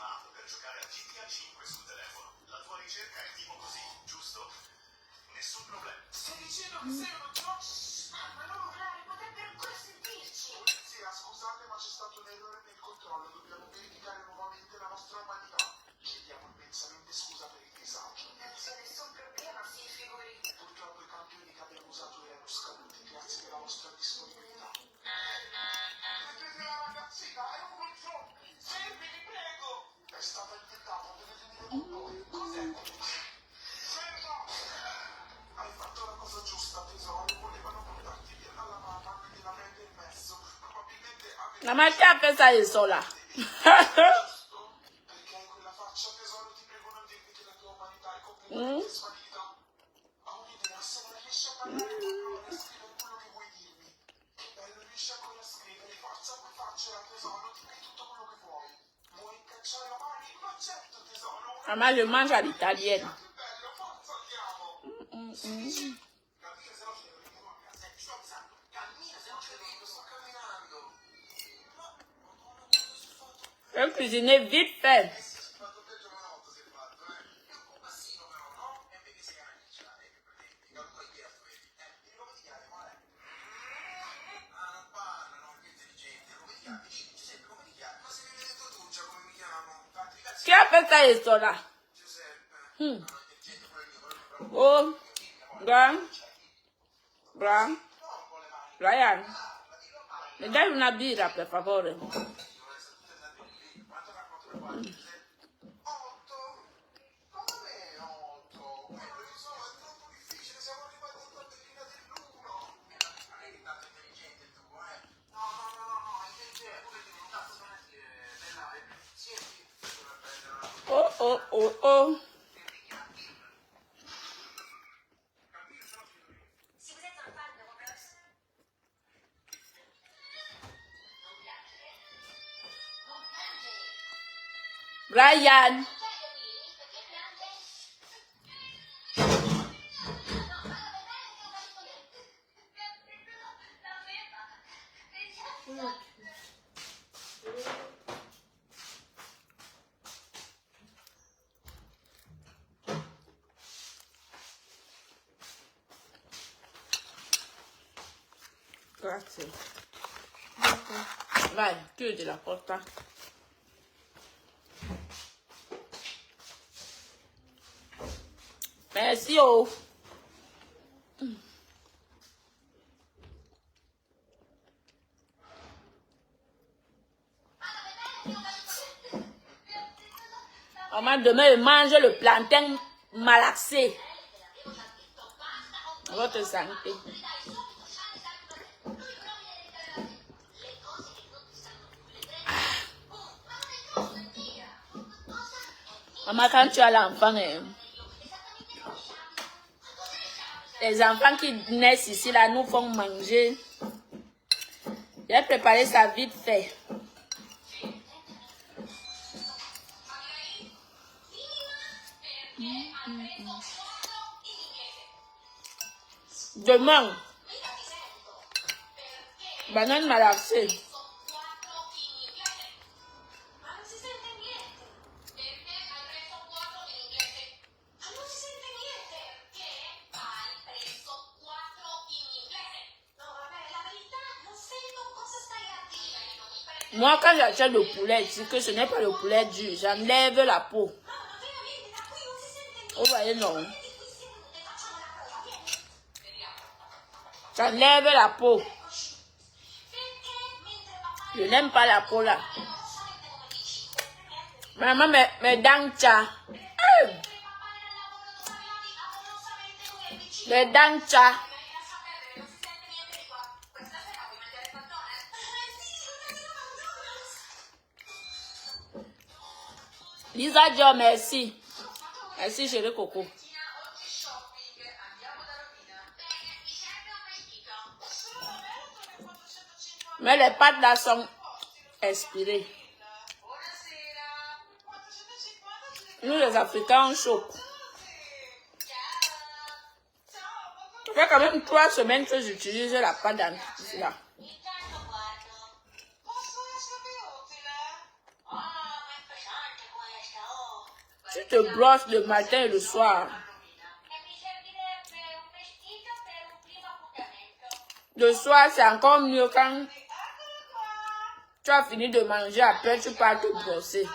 un'app per giocare a GTA 5 sul telefono. La tua ricerca è tipo così, giusto? Nessun problema. Stai dicendo che sei uno gioco? Ma non urlare, potrebbero ancora sentirci. Polizia, scusate, ma c'è stato un errore nel controllo. Dobbiamo verificare nuovamente la vostra umanità. Chiediamo immensamente scusa per il disagio. Non c'è nessun problema, si figuri. Purtroppo i campioni che abbiamo usato erano scaduti grazie alla vostra disponibilità. Mettete la ragazzina, è un controllo. Fermi, vi prego. È stata inventata, dovete venire con noi. Cos'è? Ferma! Hai fatto la cosa giusta, tesoro. Volevano portarti via dalla mamma, quindi l'avete messo. Probabilmente avete... La macchina fait ça et ça là. Perché hai quella faccia, tesoro, ti prego non dirmi che la tua umanità è completamente svanita. Ho un'idea, se non riesci a parlare con loro, scrivi quello che vuoi dirmi. Che bello, riesci ancora a scrivere, forza, puoi farcela, tesoro, dimmi tutto quello che vuoi. Vuoi cacciare a mani? Ma certo, tesoro. Maman, je mange à l'italienne. Che bello, forza, andiamo. Si dice... Cammina, se no ce ne veniamo a casa. Sto alzando. Cammina, se no ce ne vengo, sto camminando. Ma... Madonna, quanto si è fatto? Je vais cuisiner vite fait. Si è fatto peggio una volta, si è fatto, È un po' bassino però, no? E invece sei cananiccia, che pretende? Calcola il ghiaccio, vedi? Dimmi come ti chiami, male? Ah, non parla, no? Che intelligente. Come ti chiami? Giuseppe, come ti chiami? Ma se mi hai detto tu già come mi chiamo? Infatti, ragazzi... Qui a fait ça et ça là? Giuseppe. No, intelligente pure io, però... Oh, Bram, Bram, Ryan, mi dai una birra per favore? 8. Come 8? Insomma, è troppo difficile, siamo arrivati in tabellina dell'1. Non eri tanto intelligente tu, No, intelligente, pure tu, non cazzo bella, senti, per prendere una... Oh, oh, oh, oh. Si vous êtes un fan de Roblox, Ryan, grazie. Vai, chiudi la porta. Merci oh. Maman, demain, je mange le plantain malaxé. Votre santé. Maman, quand tu as l'enfant, les enfants qui naissent ici, là, nous font manger. J'ai préparé ça vite fait. Demain, banane malaxée. Moi, quand j'achète le poulet, c'est que ce n'est pas le poulet dur. J'enlève la peau. Vous voyez, non? J'enlève la peau. Je n'aime pas la peau là. Maman, mes dents tcha. Les dents tcha. Lisa Dior, merci. Merci, chérie Coco. Mais les pâtes là sont expirées. Nous, les Africains, on choque. Ça fait quand même 3 semaines que j'utilise la pâte dentifrice là. Tu te brosses le matin et le soir. E mi servirebbe un vestito per un primo appuntamento. Le soir, c'est encore mieux quand tu as fini de manger. Après, tu pars te brosser.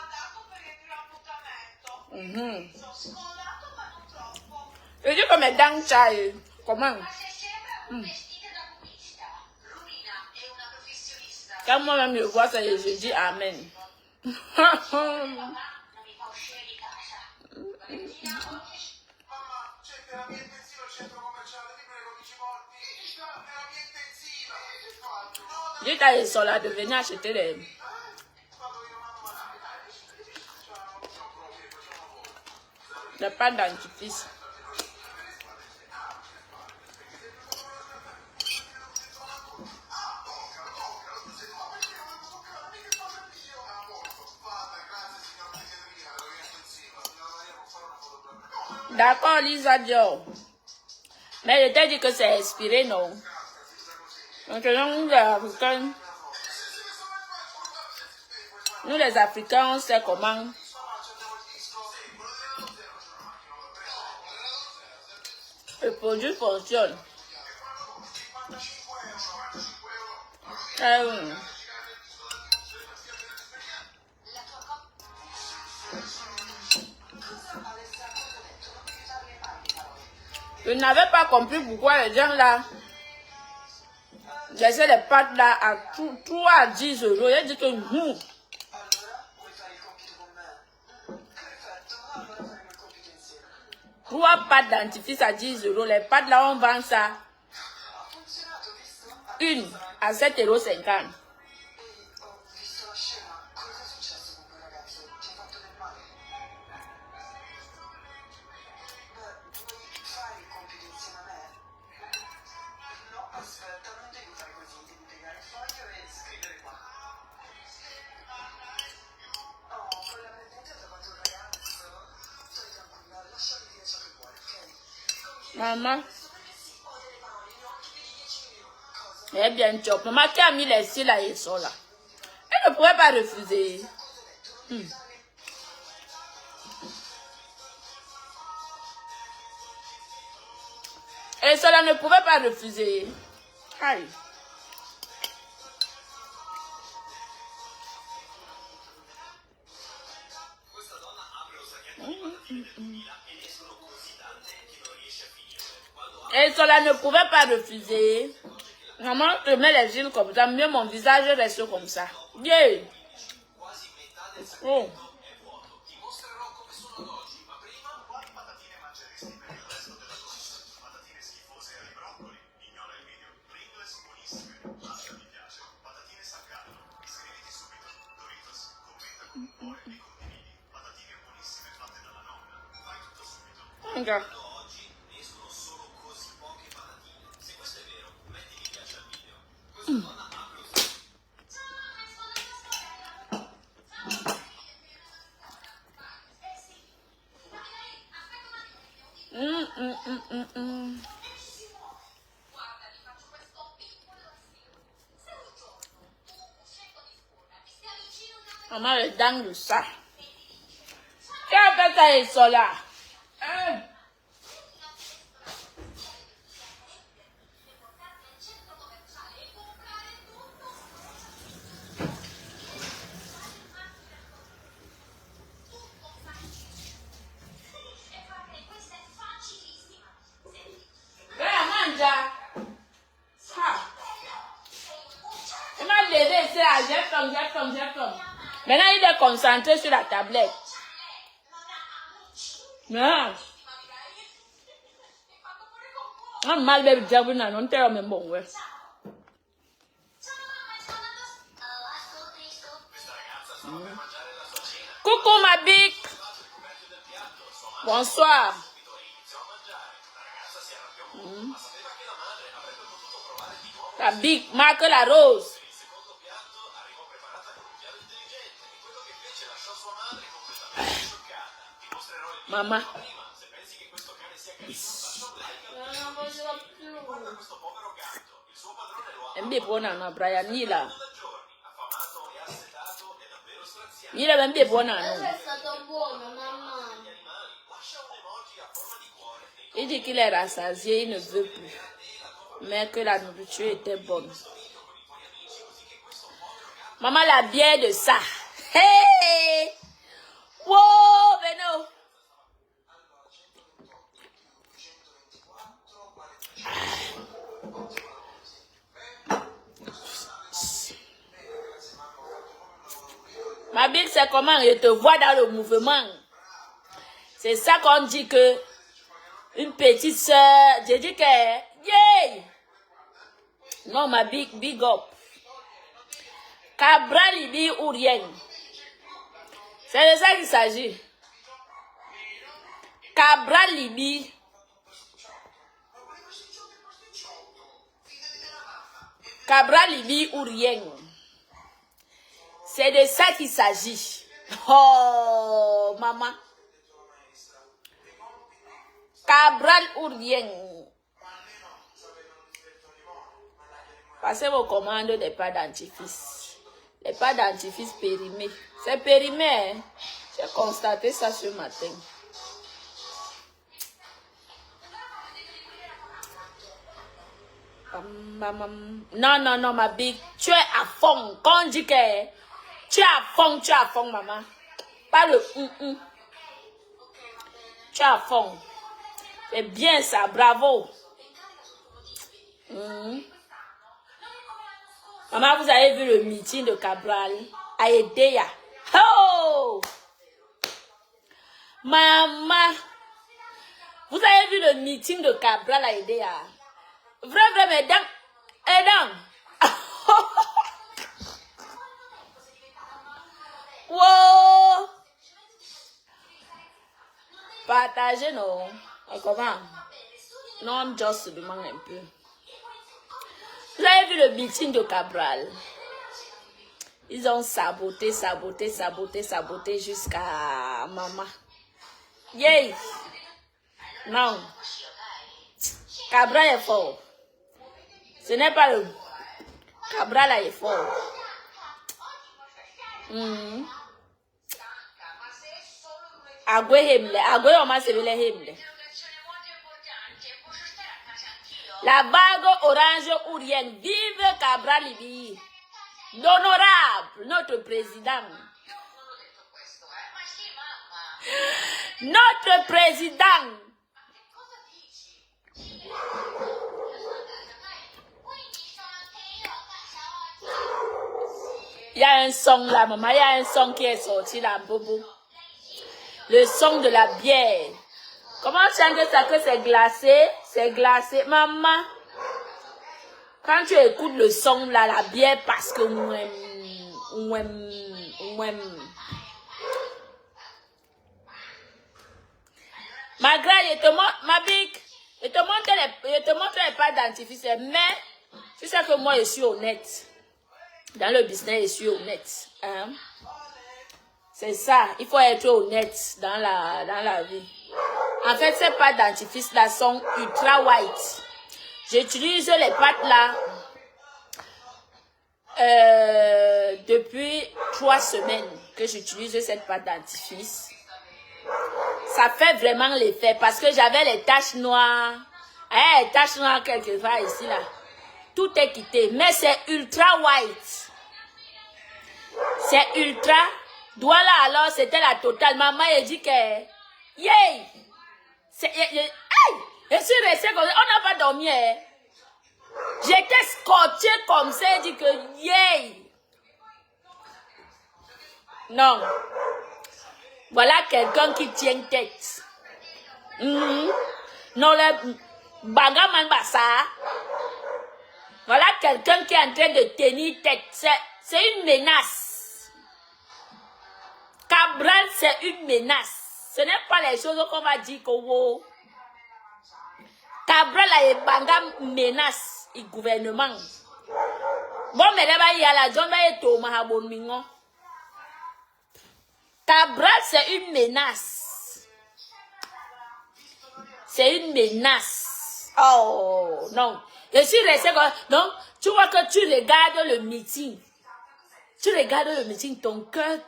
Je dis que mes dents chai. Comment? Ma sei sempre un vestito da cubista. Romina è una professionista. Quand moi-même je vois ça, je dis Amen. Papà non mi fa uscire di casa. Valentina, Mamma, c'è veramente zio al centro commerciale, ti prego, mi ci porti? Veramente zio! Che faccio? No, Dis à Esola de venir acheter les, vado io, mamma. Ciao, les pâtes dentifrice. D'accord, Lisa Dior. Mais je t'ai dit que c'est inspiré, non? Maintenant, nous les Africains, on sait comment le produit fonctionne. Oui. Je n'avais pas compris pourquoi les gens là laissaient les pâtes là à 3 à 10 euros. J'ai dit que Allora, vuoi fare il compito con me? Perfetto, allora faremo il compito insieme. 3 pâtes dentifrice à 10 euros. Les pâtes là, on vend ça Ha funzionato, visto? une à 7,50 €. Ehi, ho visto la scena. Cosa è successo con quel ragazzo? Ti ha fatto del male? Beh, vuoi fare il compito insieme a me? No, aspetta, non devi fare così. Devi piegare il foglio e scrivere qua. Oh, quella pretendente ha trovato un ragazzo. Stai tranquilla, lasciami dire ciò che vuoi, ok? Maman, Perché sì, ho delle parole, ne ho anche per i 10 milioni. Cosa? elle est bien top. Maman qui a mis les cils là, ils sont là. Elle ne pouvait pas refuser. Et cela ne pouvait pas refuser. Aïe. Et cela ne pouvait pas refuser. Maman, je mets les huiles comme ça, mieux mon visage reste comme ça. Yeah. Oh. Ti mostrerò come sono ad oggi, ma prima quali patatine mangeresti per il resto della tua vita? Patatine schifose ai broccoli? Ignora il video. Pringles buonissime. Lascia mi piace. Patatine salgate. Iscriviti subito. Doritos. Commenta con un cuore e condividi. Patatine buonissime fatte dalla nonna. Fai tutto subito. Regarde. Oggi ne escono solo così poche patatine. Se questo è vero, metti mi piace al video. Questa donna apre un guarda, ti faccio questo piccolo consiglio. Se un giorno tu uscendo di scuola ti stai vicino a una Maman, les dents de ça. Qu'est-ce que ça est ça là? portarti al centro commerciale e comprare tutto facilissimo. E guarda, questa è facilissima. Senti, Viens à manger. Ah. sei un cucciolo. Il m'a levé, c'est là, j'ai. Maintenant, il est concentré sur la tablette. Non. Non, mal bébé, diable, non, t'es même bon, ouais. Ciao mamma, sono andato. Oh, ascolta questo. Questa ragazza sta per mangiare la sua cena. Coucou, ma bic. Lavato i coperchi del piatto. Sua madre Bonsoir. subito e iniziò a mangiare. La ragazza si arrabbiò molto, ma sapeva che la madre avrebbe potuto provare di nuovo. La bic, marque la rose. Il secondo piatto arrivò preparata con un piano intelligente e quello che fece lasciò sua madre completamente scioccata. Ti mostrerò il video Mamma. prima. Se pensi che questo cane sia carino, lascia un like al video. Guarda questo povero gatto. Il suo padrone lo ama Mbie pona na Brian Nila. da giorni. Affamato e assetato è davvero straziato. Nila mbie pona no. È stato buono, mamma. Il dit qu'il est rassasié, il ne veut plus. Mais que la nourriture était bonne. Maman, la bière de ça. Hey! Wow, Beno! Ma bille, c'est comment je te vois dans le mouvement. C'est ça qu'on dit que une petite soeur, j'ai dit que, yay! Non, ma big up. Cabral Libi ou rien. C'est de ça qu'il s'agit. Cabral Libi. Cabral Libi ou rien. C'est de ça qu'il s'agit. Oh, maman. Cabral ou rien. Passez vos commandes des pâtes dentifrice. Les pâtes dentifrice périmées. C'est périmé, hein? J'ai constaté ça ce matin. Non, ma big. Tu es à fond. Quand on dit que tu es à fond, maman. Pas le Tu es à fond. C'est bien ça, bravo. Maman, vous avez vu le meeting de Cabral à Edea. Oh! Maman, vous avez vu le meeting de Cabral à Edea. Vrai, mesdames. Wow! Partagez, non? Comment? Non, juste demande un peu. Vous avez vu le meeting de Cabral? Ils ont saboté jusqu'à maman. Yay! Non. Cabral est fort. Ce n'est pas le... Cabral est fort. Agwe hemle. Agwe oma sebele hemle. La bague orange ou rien. Vive Cabral Libi. L'honorable, notre président. Notre président. Il y a un son là, maman. Il y a un son qui est sorti là, bobo. Le son de la bière. Comment chanter ça que c'est glacé? C'est glacé. Maman, quand tu écoutes le son là, la bière, parce que Malgré, je te montre, ma big, je te montre les pâtes dentifrice, mais tu sais que moi je suis honnête. Dans le business, je suis honnête. Hein? C'est ça, il faut être honnête dans la vie. En fait, ces pâtes dentifrice là sont ultra white. J'utilise les pâtes là depuis 3 semaines que j'utilise cette pâte dentifrice. Ça fait vraiment l'effet parce que j'avais les taches noires. Les taches noires quelque part ici là. Tout est quitté. Mais c'est ultra white. C'est ultra. Voilà, alors c'était la totale. Maman a dit que... Yay! Hey! Je suis restée comme ça. On n'a pas dormi. Hein? J'étais scotché comme ça. Elle dit que... Yay! Non. Voilà quelqu'un qui tient tête. Non, le bagaman bassa. Voilà quelqu'un qui est en train de tenir tête. C'est une menace. Cabral, c'est une menace. Ce n'est pas les choses qu'on va dire que wow. Cabral a une banga menace le gouvernement. Bon, mais là, il y a la zone de Mahabon. Cabral, c'est une menace. C'est une menace. Oh, non. Je suis restée comme... Donc, tu vois que tu regardes le meeting. Tu regardes le meeting, ton cœur,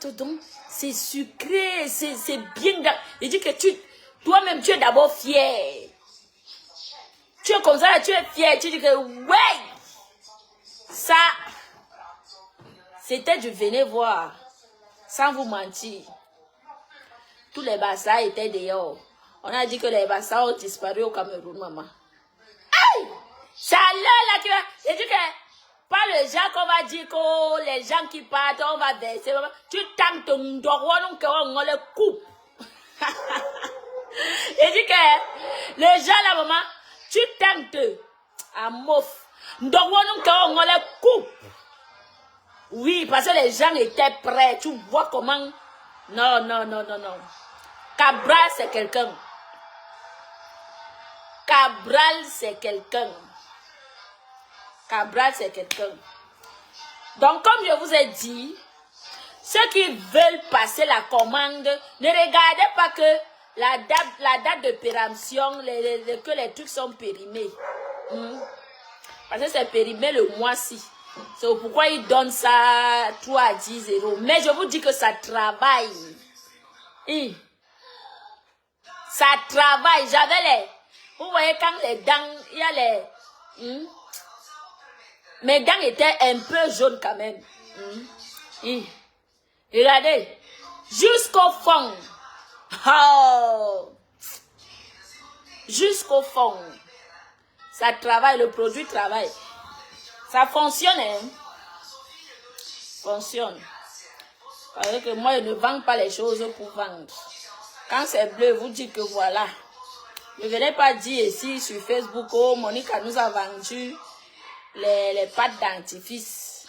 c'est sucré, c'est bien. Je dis que Toi-même, tu es d'abord fier. Tu es comme ça, tu es fier. Tu dis que, ouais, ça, c'était du venez voir. Sans vous mentir. Tous les bassins étaient dehors. On a dit que les bassins ont disparu au Cameroun, maman. Aïe! C'est à l'heure là qui va... J'ai dit que, pas les gens qu'on va dire que les gens qui partent, on va verser. Tu tentes ton droit, on le coupe. J'ai dit que les gens là, maman, tu tentes à mouf. On le coupe. Oui, parce que les gens étaient prêts. Tu vois comment... Non, non, non, non, non. Cabral, c'est quelqu'un. Cabral, c'est quelqu'un. Cabral, c'est quelqu'un. Donc, comme je vous ai dit, ceux qui veulent passer la commande, ne regardez pas que la date de péremption, que les trucs sont périmés. Parce que c'est périmé le mois-ci. C'est pourquoi ils donnent ça 3 à 10 euros. Mais je vous dis que ça travaille. Ça travaille. J'avais les... Vous voyez quand les dents, il y a les... Mes dents étaient un peu jaunes quand même. Regardez. Jusqu'au fond. Oh. Jusqu'au fond. Ça travaille, le produit travaille. Ça fonctionne, hein? Fonctionne. Parce que moi, je ne vends pas les choses pour vendre. Quand c'est bleu, vous dites que voilà. Ne venez pas dire ici sur Facebook, oh, Monica nous a vendu les pâtes dentifrice.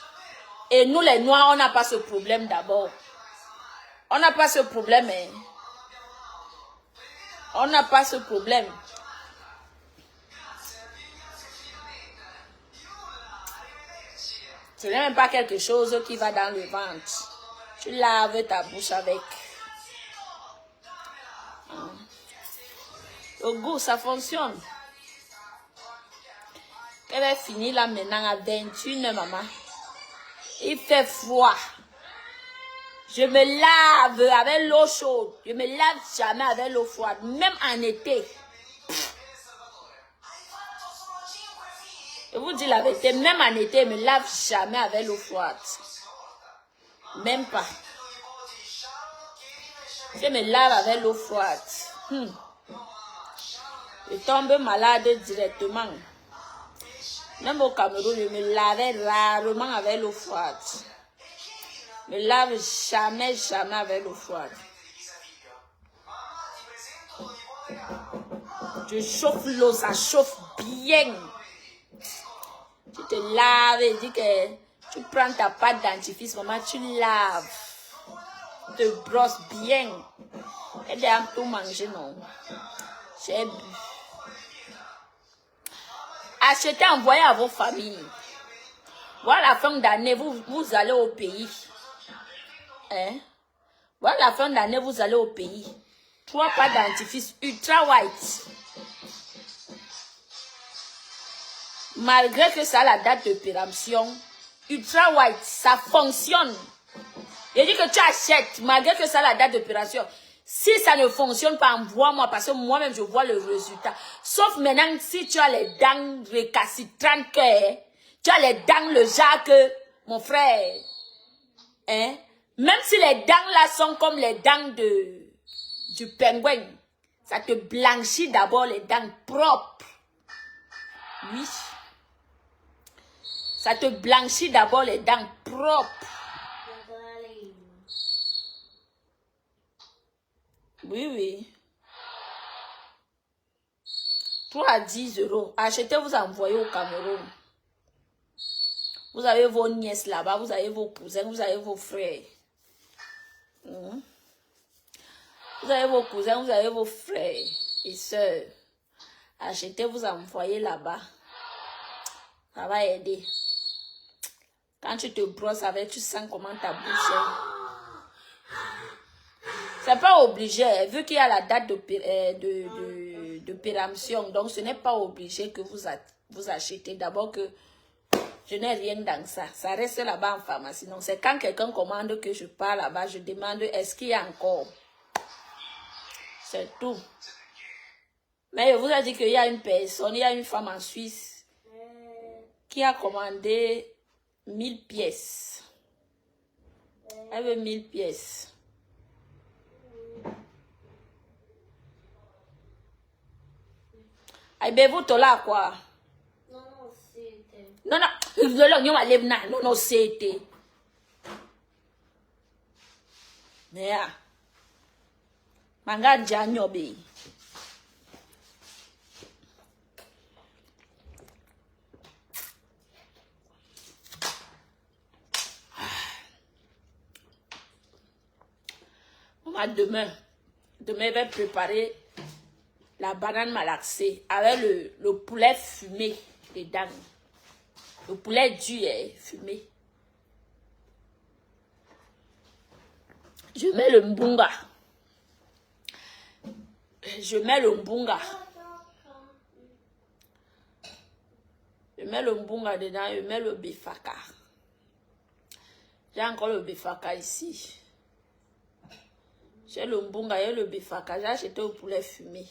Et nous, les Noirs, on n'a pas ce problème d'abord. On n'a pas ce problème, hein? On n'a pas ce problème. Ce n'est même pas quelque chose qui va dans le ventre. Tu laves ta bouche avec. Le goût, ça fonctionne. Elle va finir là maintenant à 21h, maman. Il fait froid. Je me lave avec l'eau chaude. Je me lave jamais avec l'eau froide. Même en été. Je vous dis la vérité, même en été, je ne me lave jamais avec l'eau froide. Même pas. Je me lave avec l'eau froide. Je tombe malade directement. Même au Cameroun, je me lavais rarement avec l'eau froide. Je me lave jamais, jamais avec l'eau froide. Je chauffe l'eau, ça chauffe bien. Tu te laves et dis que tu prends ta pâte dentifrice, maman, tu laves. Tu te brosses bien. Et d'ailleurs, tout manger, non. J'ai bu. Achetez, envoyez à vos familles. Voilà la fin d'année, vous allez au pays. Hein? Voilà la fin d'année, vous allez au pays. 3 pâtes dentifrice ultra white. Malgré que ça a la date de péremption, ultra white, ça fonctionne. Je dis que tu achètes, malgré que ça a la date de péremption. Si ça ne fonctionne pas, envoie-moi, parce que moi-même, je vois le résultat. Sauf maintenant, si tu as les dents récalcitrantes, tu as les dents, le Jacques, mon frère. Hein? Même si les dents là sont comme les dents du pingouin, ça te blanchit d'abord les dents propres. Oui. Ça te blanchit d'abord les dents propres. Oui, oui. 3 à 10 euros. Achetez, vous envoyez au Cameroun. Vous avez vos nièces là-bas, vous avez vos cousins, vous avez vos frères. Vous avez vos cousins, vous avez vos frères et sœurs. Achetez, vous envoyez là-bas. Ça va aider. Quand tu te brosses avec, tu sens comment ta bouche est. C'est pas obligé, vu qu'il y a la date de péremption, donc ce n'est pas obligé que vous achetez. D'abord que je n'ai rien dans ça. Ça reste là-bas en pharmacie. Donc c'est quand quelqu'un commande que je pars là-bas, je demande est-ce qu'il y a encore. C'est tout. Mais je vous ai dit qu'il y a une personne, il y a une femme en Suisse qui a commandé 1000 pièces. Elle veut 1000 pièces. Aïe, ben vous, là, quoi? Non, c'était. Non, non, c'était. Mais, manga janyobe. Demain, je vais préparer la banane malaxée avec le poulet fumé dedans. Le poulet dur est fumé. Je mets le mbunga. Je mets le mbunga. Je mets le mbunga dedans, je mets le bifaka. J'ai encore le bifaka ici. J'ai le mbunga et le bifaka. J'ai acheté le poulet fumé.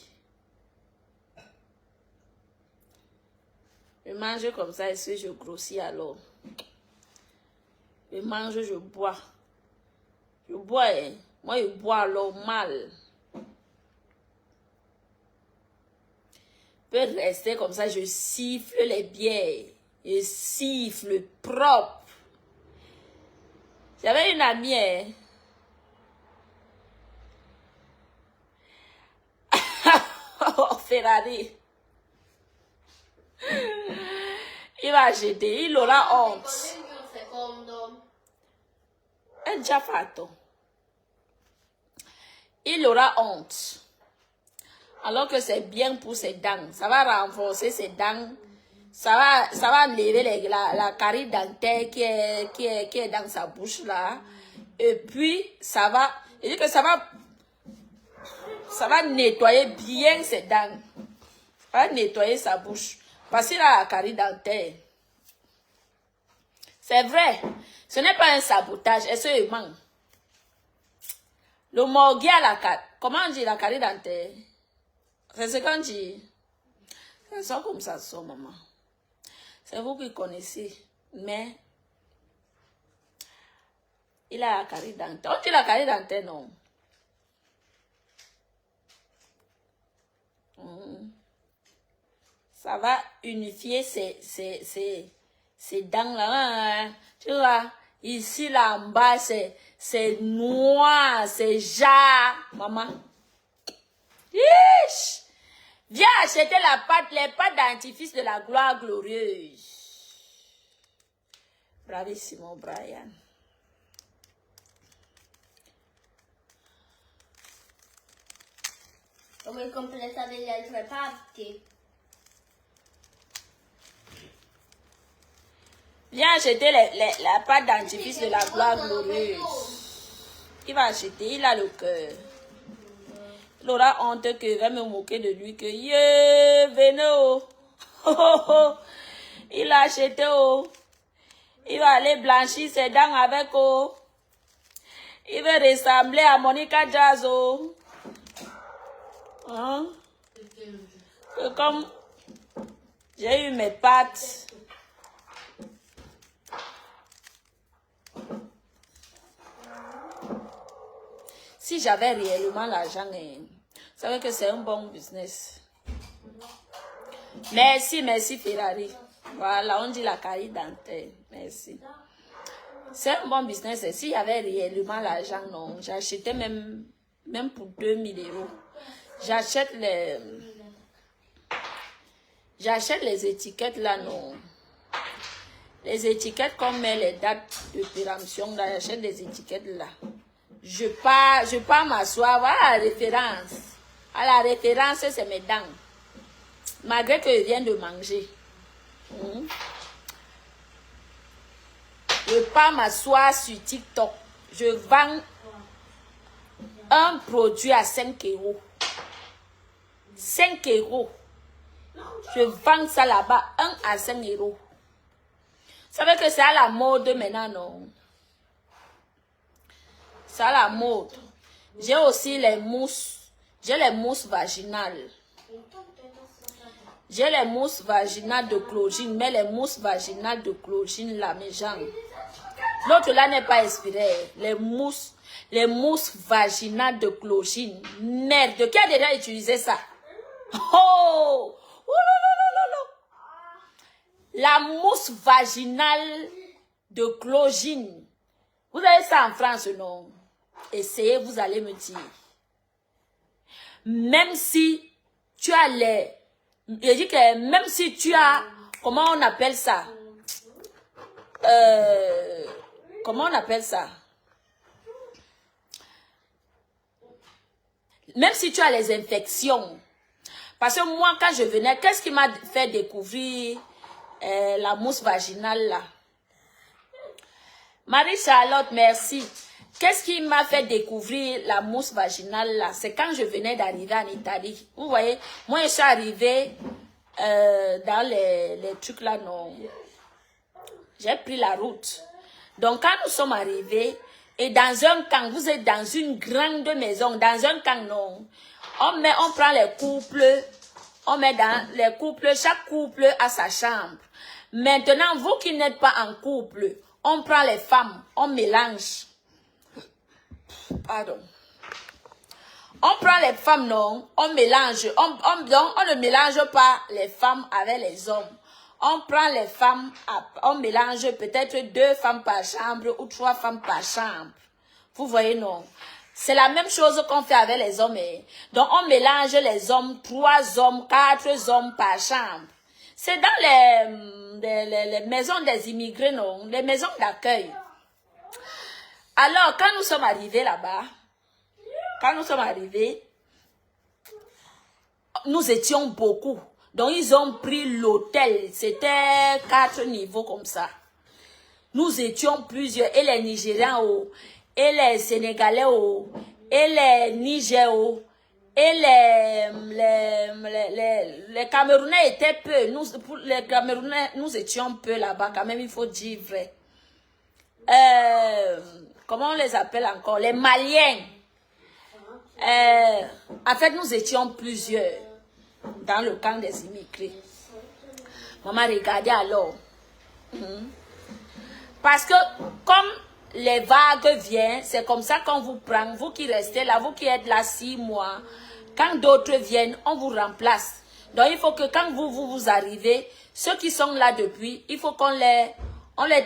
Je mange comme ça et je grossis alors. Je mange, je bois. Je bois, hein. Moi je bois alors mal. Je peux rester comme ça, je siffle les bières. Je siffle propre. J'avais une amie, hein. Ferrari. Il va acheter, il aura honte. È già fatto. Il aura honte. Alors que c'est bien pour ses dents. Ça va renforcer ses dents. Ça va enlever la carie dentaire qui est dans sa bouche là. Et puis, ça va nettoyer bien ses dents. Ça va nettoyer sa bouche. Parce qu'il a la carie dentaire. C'est vrai. Ce n'est pas un sabotage. Est-ce que ment? Le morgue à la carie. Comment on dit la carie dentaire? C'est ce qu'on dit. Ça sort comme ça, maman. C'est vous qui connaissez. Mais il a la carie dentaire. On dit la carie dentaire, non? Ça va unifier ces dents-là. Tu vois, ici, là, en bas, c'est noir, c'est jaune. Maman. Ish! Viens acheter les pâtes dentifrice de la gloire glorieuse. Bravissimo, Brian. Come completare le altre parti. Viens acheter la pâte dentifrice de la gloire glorieuse. Il va acheter, il a le cœur. Il aura honte que je vais me moquer de lui, que venez oh. Il a acheté oh. Il va aller blanchir ses dents avec oh. Il va ressembler à Monica Jazz oh. Hein? Et comme j'ai eu mes pattes. Si j'avais réellement l'argent, vous savez que c'est un bon business. Merci Ferrari. Voilà, on dit la carie dentaire. Merci. C'est un bon business. Si j'avais réellement l'argent, non, j'achetais même pour 2000 €. J'achète les étiquettes là, non. Les étiquettes comme les dates de péremption, là, j'achète des étiquettes là. Je pars m'asseoir, voilà la référence. À la référence, c'est mes dents. Malgré que je viens de manger. Je pars m'asseoir sur TikTok. Je vends un produit à 5 €. 5 €. Je vends ça là-bas, 1 à 5 €. Vous savez que c'est à la mode maintenant, non? C'est à la mode. J'ai aussi les mousses. J'ai les mousses vaginales. J'ai les mousses vaginales de chlorine, mais les mousses vaginales de chlorine là, mes gens. L'autre là n'est pas inspiré. Les mousses vaginales de chlorine. Merde, qui a déjà utilisé ça? Oh! La mousse vaginale de chlorine. Vous avez ça en France, non? Essayez, vous allez me dire. Même si tu as les... Je dis que même si tu as... Comment on appelle ça? Comment on appelle ça? Même si tu as les infections. Parce que moi, quand je venais, qu'est-ce qui m'a fait découvrir la mousse vaginale là? Marie-Charlotte, merci. Qu'est-ce qui m'a fait découvrir la mousse vaginale là? C'est quand je venais d'arriver en Italie. Vous voyez, moi je suis arrivée dans les trucs là, non. J'ai pris la route. Donc quand nous sommes arrivés, et dans un camp, vous êtes dans une grande maison, dans un camp, non. On prend les couples, on met dans les couples, chaque couple a sa chambre. Maintenant, vous qui n'êtes pas en couple, on prend les femmes, on mélange. Pardon. On prend les femmes, non, on mélange. Donc, on ne mélange pas les femmes avec les hommes. On prend les femmes, on mélange peut-être 2 femmes par chambre ou 3 femmes par chambre. Vous voyez, non? C'est la même chose qu'on fait avec les hommes. Donc, on mélange les hommes, 3 hommes, 4 hommes par chambre. C'est dans les maisons des immigrés, non? Les maisons d'accueil. Alors, quand nous sommes arrivés là-bas, nous étions beaucoup. Donc, ils ont pris l'hôtel. C'était 4 niveaux comme ça. Nous étions plusieurs. Et les Nigérians, et les Sénégalais, et les Nigériens, et les Camerounais étaient peu. Les Camerounais, nous étions peu là-bas. Quand même, il faut dire vrai. Comment on les appelle encore? Les Maliens. En fait, nous étions plusieurs dans le camp des immigrés. Maman, regardez alors. Parce que comme les vagues viennent, c'est comme ça qu'on vous prend. Vous qui restez là, vous qui êtes là 6 mois. Quand d'autres viennent, on vous remplace. Donc, il faut que quand vous arrivez, ceux qui sont là depuis, il faut qu'on les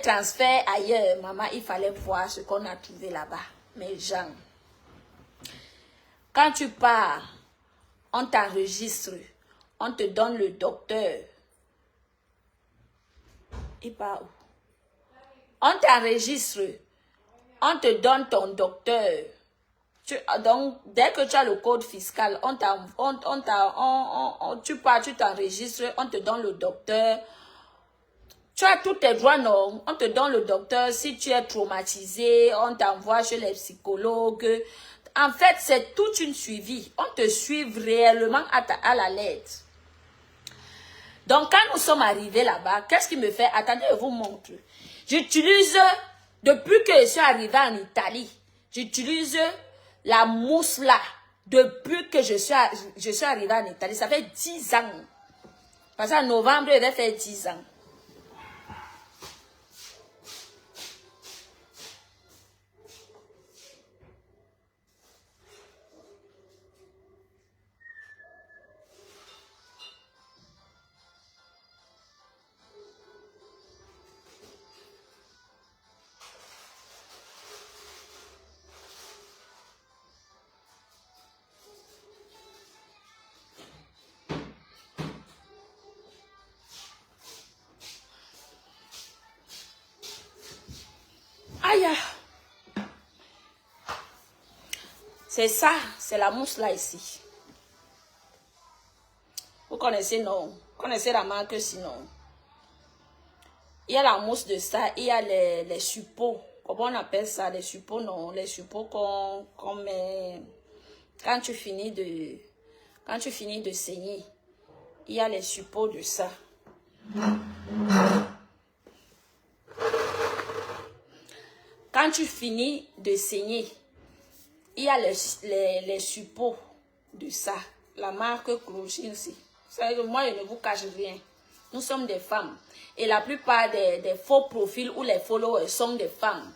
transfère ailleurs. Maman, il fallait voir ce qu'on a trouvé là-bas. Mes gens. Quand tu pars, on t'enregistre. On te donne le docteur. Il part où? On t'enregistre. On te donne ton docteur. Donc, dès que tu as le code fiscal, tu pars, tu t'enregistres, on te donne le docteur. Tu as tous tes droits, non? On te donne le docteur. Si tu es traumatisé, on t'envoie chez les psychologues. En fait, c'est toute une suivi. On te suit réellement à la lettre. Donc, quand nous sommes arrivés là-bas, qu'est-ce qui me fait? Attendez, je vous montre. J'utilise, depuis que je suis arrivée en Italie, j'utilise la mousse là. Depuis que je suis arrivée en Italie, ça fait 10 ans. Parce qu'en novembre, il va faire 10 ans. Aïe! C'est ça, c'est la mousse là ici. Vous connaissez, non? Vous connaissez la marque sinon? Il y a la mousse de ça, il y a les suppôts. Comment on appelle ça? Les suppôts, non? Les suppôts qu'on met quand tu finis de saigner. Il y a les suppôts de ça. Quand tu finis de saigner, il y a les suppôts de ça. la marque Clochine aussi. Vous savez que moi, je ne vous cache rien. Nous sommes des femmes. Et la plupart des faux profils ou les followers sont des femmes.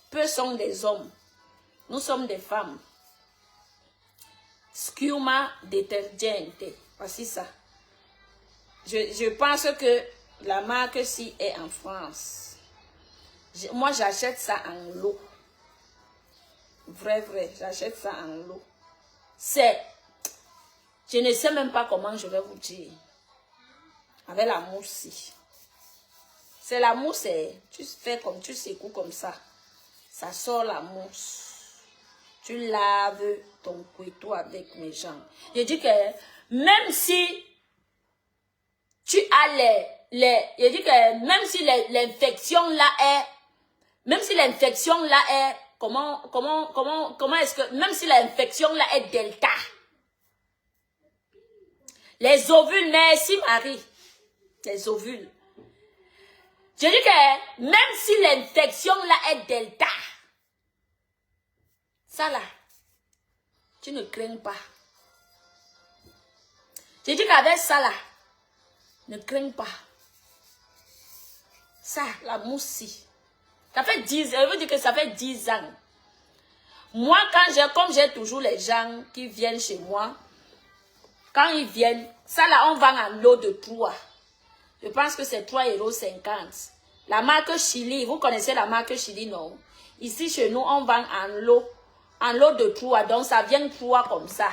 Peu sont des hommes. Nous sommes des femmes. Schiuma Detergente. Voici ça. Je pense que la marque ci est en France. Moi, j'achète ça en lot. Vrai, j'achète ça en lot. Je ne sais même pas comment je vais vous dire. Avec la mousse ici. C'est la mousse, tu fais comme tu secoues comme ça. Ça sort la mousse. Tu laves ton couteau avec mes jambes. Je dis que même si tu as je dis que même si l'infection là est, même si l'infection là est, comment est-ce que, même si l'infection là est delta, les ovules, merci Marie, les ovules. Je dis que même si l'infection là est delta, ça là, tu ne crains pas. Je dis qu'avec ça là, ne crains pas. Ça, la moussie. Ça fait 10 ans, je veux dire que ça fait 10 ans. Moi, comme j'ai toujours les gens qui viennent chez moi, quand ils viennent, ça là, on vend en lot de 3. Je pense que c'est 3,50 €. La marque Chili, vous connaissez la marque Chili, non? Ici, chez nous, on vend en lot de 3. Donc, ça vient 3 comme ça,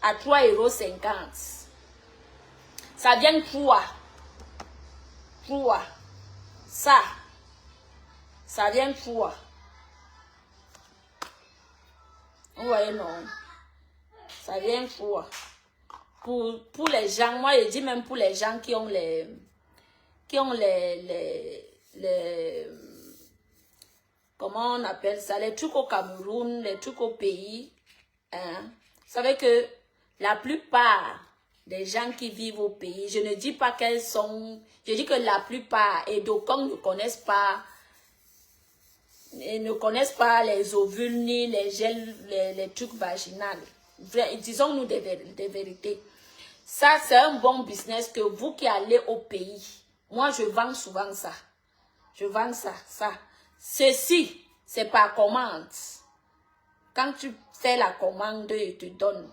à 3,50 €. Ça vient 3. Ça vient 3. Vous voyez, non? Ça vient 3. Pour les gens, moi, je dis même pour les gens qui ont les comment on appelle ça, les trucs au Cameroun, les trucs au pays, hein? Vous savez que la plupart des gens qui vivent au pays, je ne dis pas qu'elles sont, je dis que la plupart, et d'aucuns ne connaissent pas les ovules ni les gels, les trucs vaginales. Disons-nous des vérités. Ça, c'est un bon business que vous qui allez au pays, moi, je vends souvent ça. Je vends ça. Ceci, c'est par commande. Quand tu fais la commande, ils te donnent.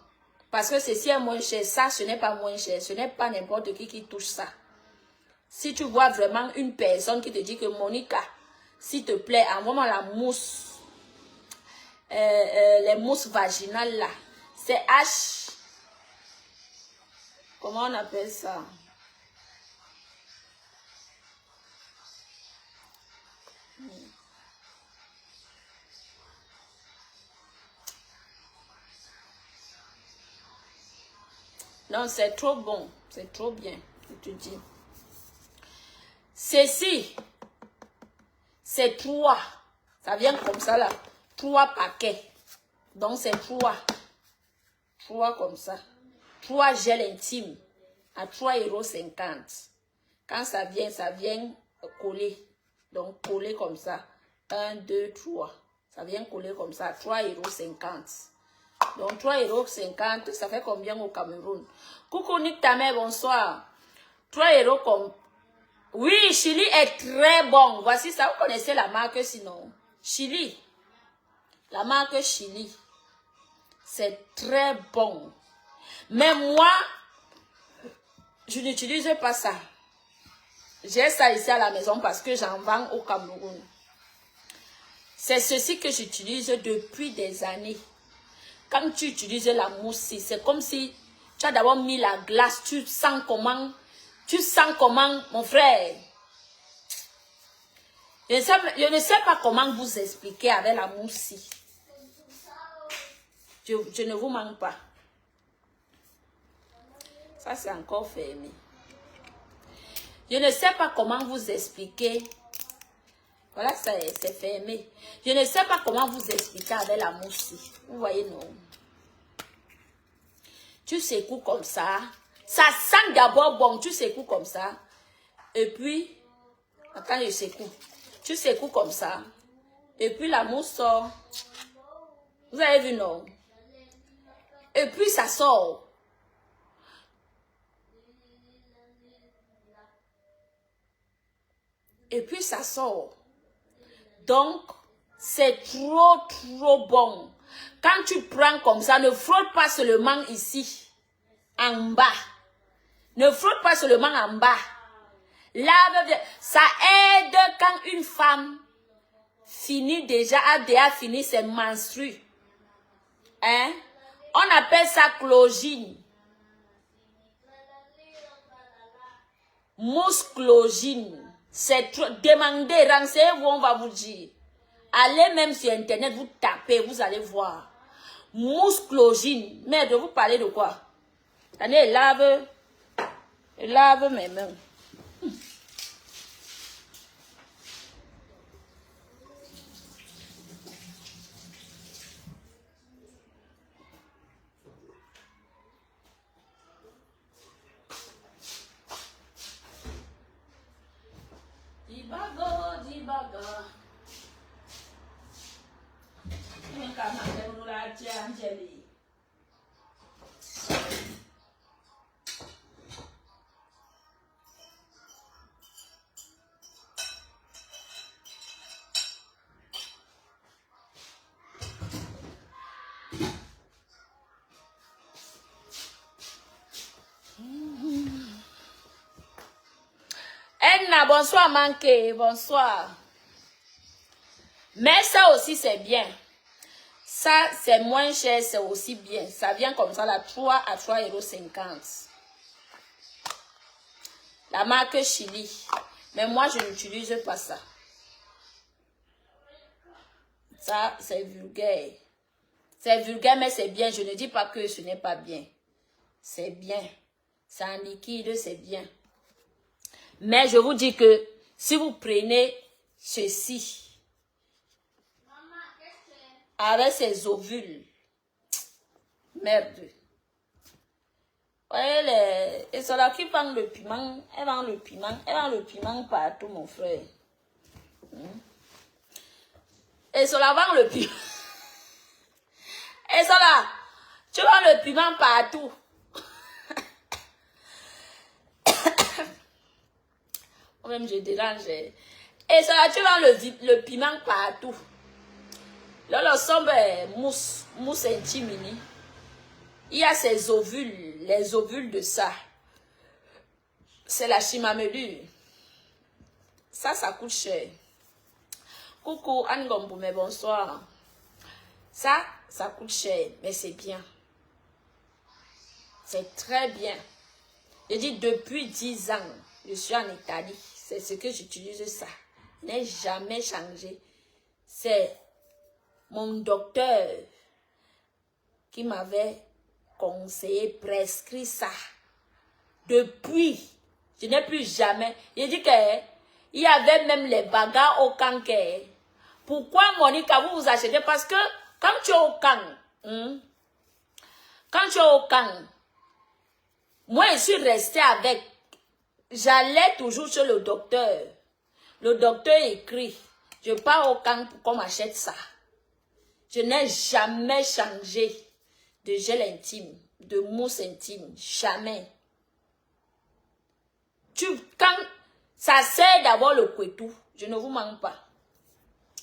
Parce que ceci est moins cher. Ça, ce n'est pas moins cher. Ce n'est pas n'importe qui touche ça. Si tu vois vraiment une personne qui te dit que Monica, s'il te plaît, envoie-moi la mousse, les mousses vaginales là. C'est H. Comment on appelle ça? Non, c'est trop bon. C'est trop bien, je te dis. Ceci, c'est 3. Ça vient comme ça là. 3 paquets. Donc, c'est 3. 3 comme ça. 3 gels intimes à 3,50 €. Quand ça vient coller. Donc, coller comme ça. 1, 2, 3. Ça vient coller comme ça à 3,50 €. Donc, 3,50 €, ça fait combien au Cameroun? Coucou, nique ta mère, bonsoir. 3 € comme... Oui, Chili est très bon. Voici ça, vous connaissez la marque sinon. Chili. La marque Chili. C'est très bon. Mais moi, je n'utilise pas ça. J'ai ça ici à la maison parce que j'en vends au Cameroun. C'est ceci que j'utilise depuis des années. Quand tu utilises la mousse, c'est comme si tu as d'abord mis la glace, tu sens comment, mon frère. Je ne sais pas comment vous expliquer avec la mousse. Je ne vous manque pas. Ça, c'est encore fermé. Je ne sais pas comment vous expliquer. Voilà, c'est fermé. Je ne sais pas comment vous expliquer avec la mousse. Vous voyez, non? Tu secoues comme ça. Ça sent d'abord bon. Tu secoues comme ça. Et puis, attends, je secoue. Tu secoues comme ça. Et puis, la mousse sort. Vous avez vu, non? Et puis, ça sort. Et puis ça sort. Donc, c'est trop bon. Quand tu prends comme ça, ne frotte pas seulement ici, en bas. Ne frotte pas seulement en bas. Lave bien. Ça aide quand une femme finit déjà, a déjà fini ses menstrues. Hein? On appelle ça clogine. Mousse clogine. C'est trop. Demandez, renseignez-vous, on va vous dire. Allez même sur internet, vous tapez, vous allez voir. Mousse clogine. Merde, vous parlez de quoi? Allez, lave mes mains. Dibago. Enna, bonsoir manqué, bonsoir. Mais ça aussi c'est bien. Ça c'est moins cher, c'est aussi bien. Ça vient comme ça, la 3 à 3,50 €. La marque Chili. Mais moi je n'utilise pas ça. Ça c'est vulgaire. C'est vulgaire mais c'est bien. Je ne dis pas que ce n'est pas bien. C'est bien. C'est en liquide, c'est bien. Mais je vous dis que si vous prenez ceci avec ces ovules, merde. Voyez et ceux-là qui vendent le piment, elles vendent le piment partout, mon frère. Et ceux-là vendent le piment. Et ceux-là, tu vends le piment partout. Même je dérange. Et ça, tu vends le piment partout. Là, le sombre mousse intimini. Il y a ces ovules, les ovules de ça. C'est la chimamelure. Ça coûte cher. Coucou, Anne Gomboumé, bonsoir. Ça coûte cher, mais c'est bien. C'est très bien. Je dis depuis 10 ans, je suis en Italie. C'est ce que j'utilise ça. Je n'ai jamais changé. C'est mon docteur qui m'avait conseillé, prescrit ça. Depuis, je n'ai plus jamais. Il dit que il y avait même les bagarres au camp. Pourquoi, Monica, vous achetez? Parce que quand tu es au camp, moi je suis restée avec. J'allais toujours chez le docteur. Le docteur écrit, je pars au camp pour qu'on m'achète ça. Je n'ai jamais changé de gel intime, de mousse intime. Jamais. Quand ça sert d'abord le couetou, je ne vous mens pas.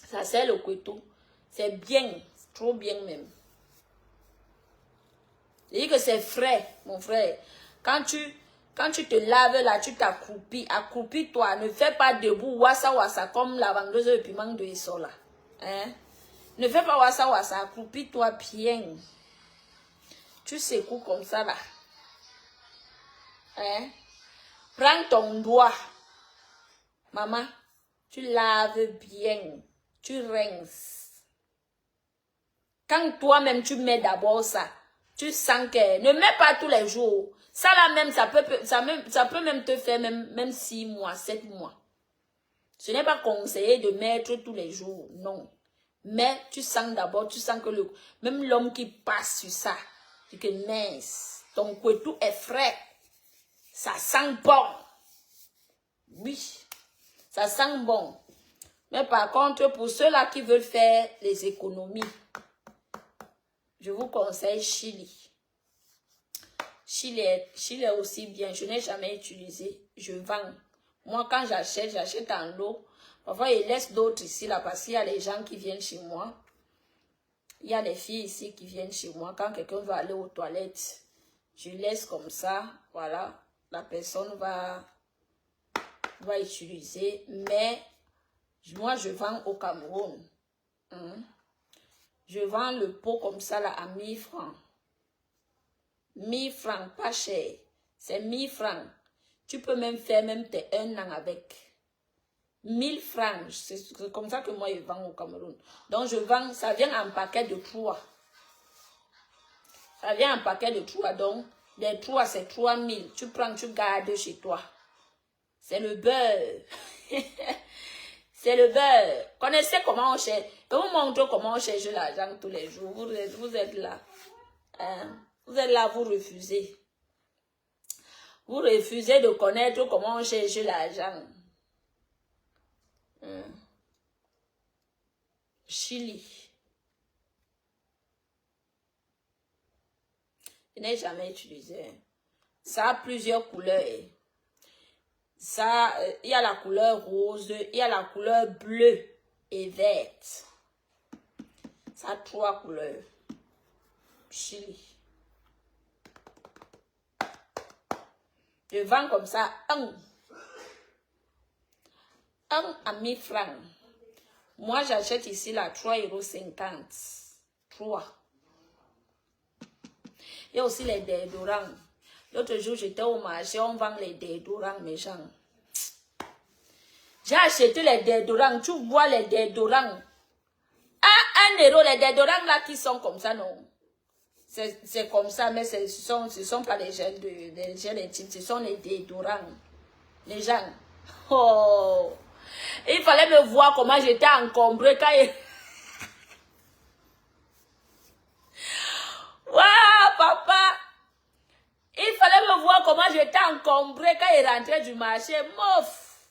Ça sert le couetou. C'est bien, trop bien même. Je dis que c'est frais, mon frère. Quand tu te laves là, tu t'accroupis. Accroupis-toi. Ne fais pas debout, wassa comme la vendeuse de piment de Essola. Hein? Ne fais pas wassa. Accroupis-toi bien. Tu secoues comme ça là. Hein? Prends ton doigt. Maman, tu laves bien. Tu rinces. Quand toi-même tu mets d'abord ça, tu sens que... Ne mets pas tous les jours. Ça là même, ça peut même te faire même 6 mois, 7 mois. Ce n'est pas conseillé de mettre tous les jours, non. Mais tu sens d'abord, tu sens que même l'homme qui passe sur ça, c'est que mince, ton couetou est frais. Ça sent bon. Oui, ça sent bon. Mais par contre, pour ceux-là qui veulent faire les économies, je vous conseille Chili. Chili est aussi bien. Je n'ai jamais utilisé. Je vends. Moi, quand j'achète en lot. Parfois, il laisse d'autres ici, là, parce qu'il y a les gens qui viennent chez moi. Il y a les filles ici qui viennent chez moi. Quand quelqu'un va aller aux toilettes, je laisse comme ça. Voilà. La personne va utiliser. Mais moi, je vends au Cameroun. Je vends le pot comme ça là à 1000 francs. 1000 francs, pas cher. C'est 1000 francs. Tu peux même faire même tes 1 an avec. 1000 francs. C'est comme ça que moi je vends au Cameroun. Donc je vends, ça vient en paquet de 3. Ça vient en paquet de 3. Donc les 3 c'est 3000. Tu prends, tu gardes chez toi. C'est le beurre. C'est le beurre. Connaissez comment on cherche. Je vous montre comment on cherche l'argent tous les jours. Vous êtes là. Hein? Vous êtes là, vous refusez. Vous refusez de connaître comment on cherche l'argent. Chili. Je n'ai jamais utilisé. Ça a plusieurs couleurs. Ça, il y a la couleur rose, il y a la couleur bleue et verte. Ça a 3 couleurs. Chili. Je vends comme ça 1 à 1000 francs. Moi, j'achète ici là 3,50 €. 3. Il y a aussi les déodorants. L'autre jour, j'étais au marché, on vend les déodorants, mes gens. J'ai acheté les déodorants. Tu vois les déodorants. À 1 €, les déodorants là qui sont comme ça, non. C'est comme ça, mais ce sont pas les gels intimes, ce sont les déodorants. Les gens. Oh. Il fallait me voir comment j'étais encombrée quand il... Waouh, papa! Il fallait me voir comment j'étais encombrée quand il rentrait du marché. Mouf!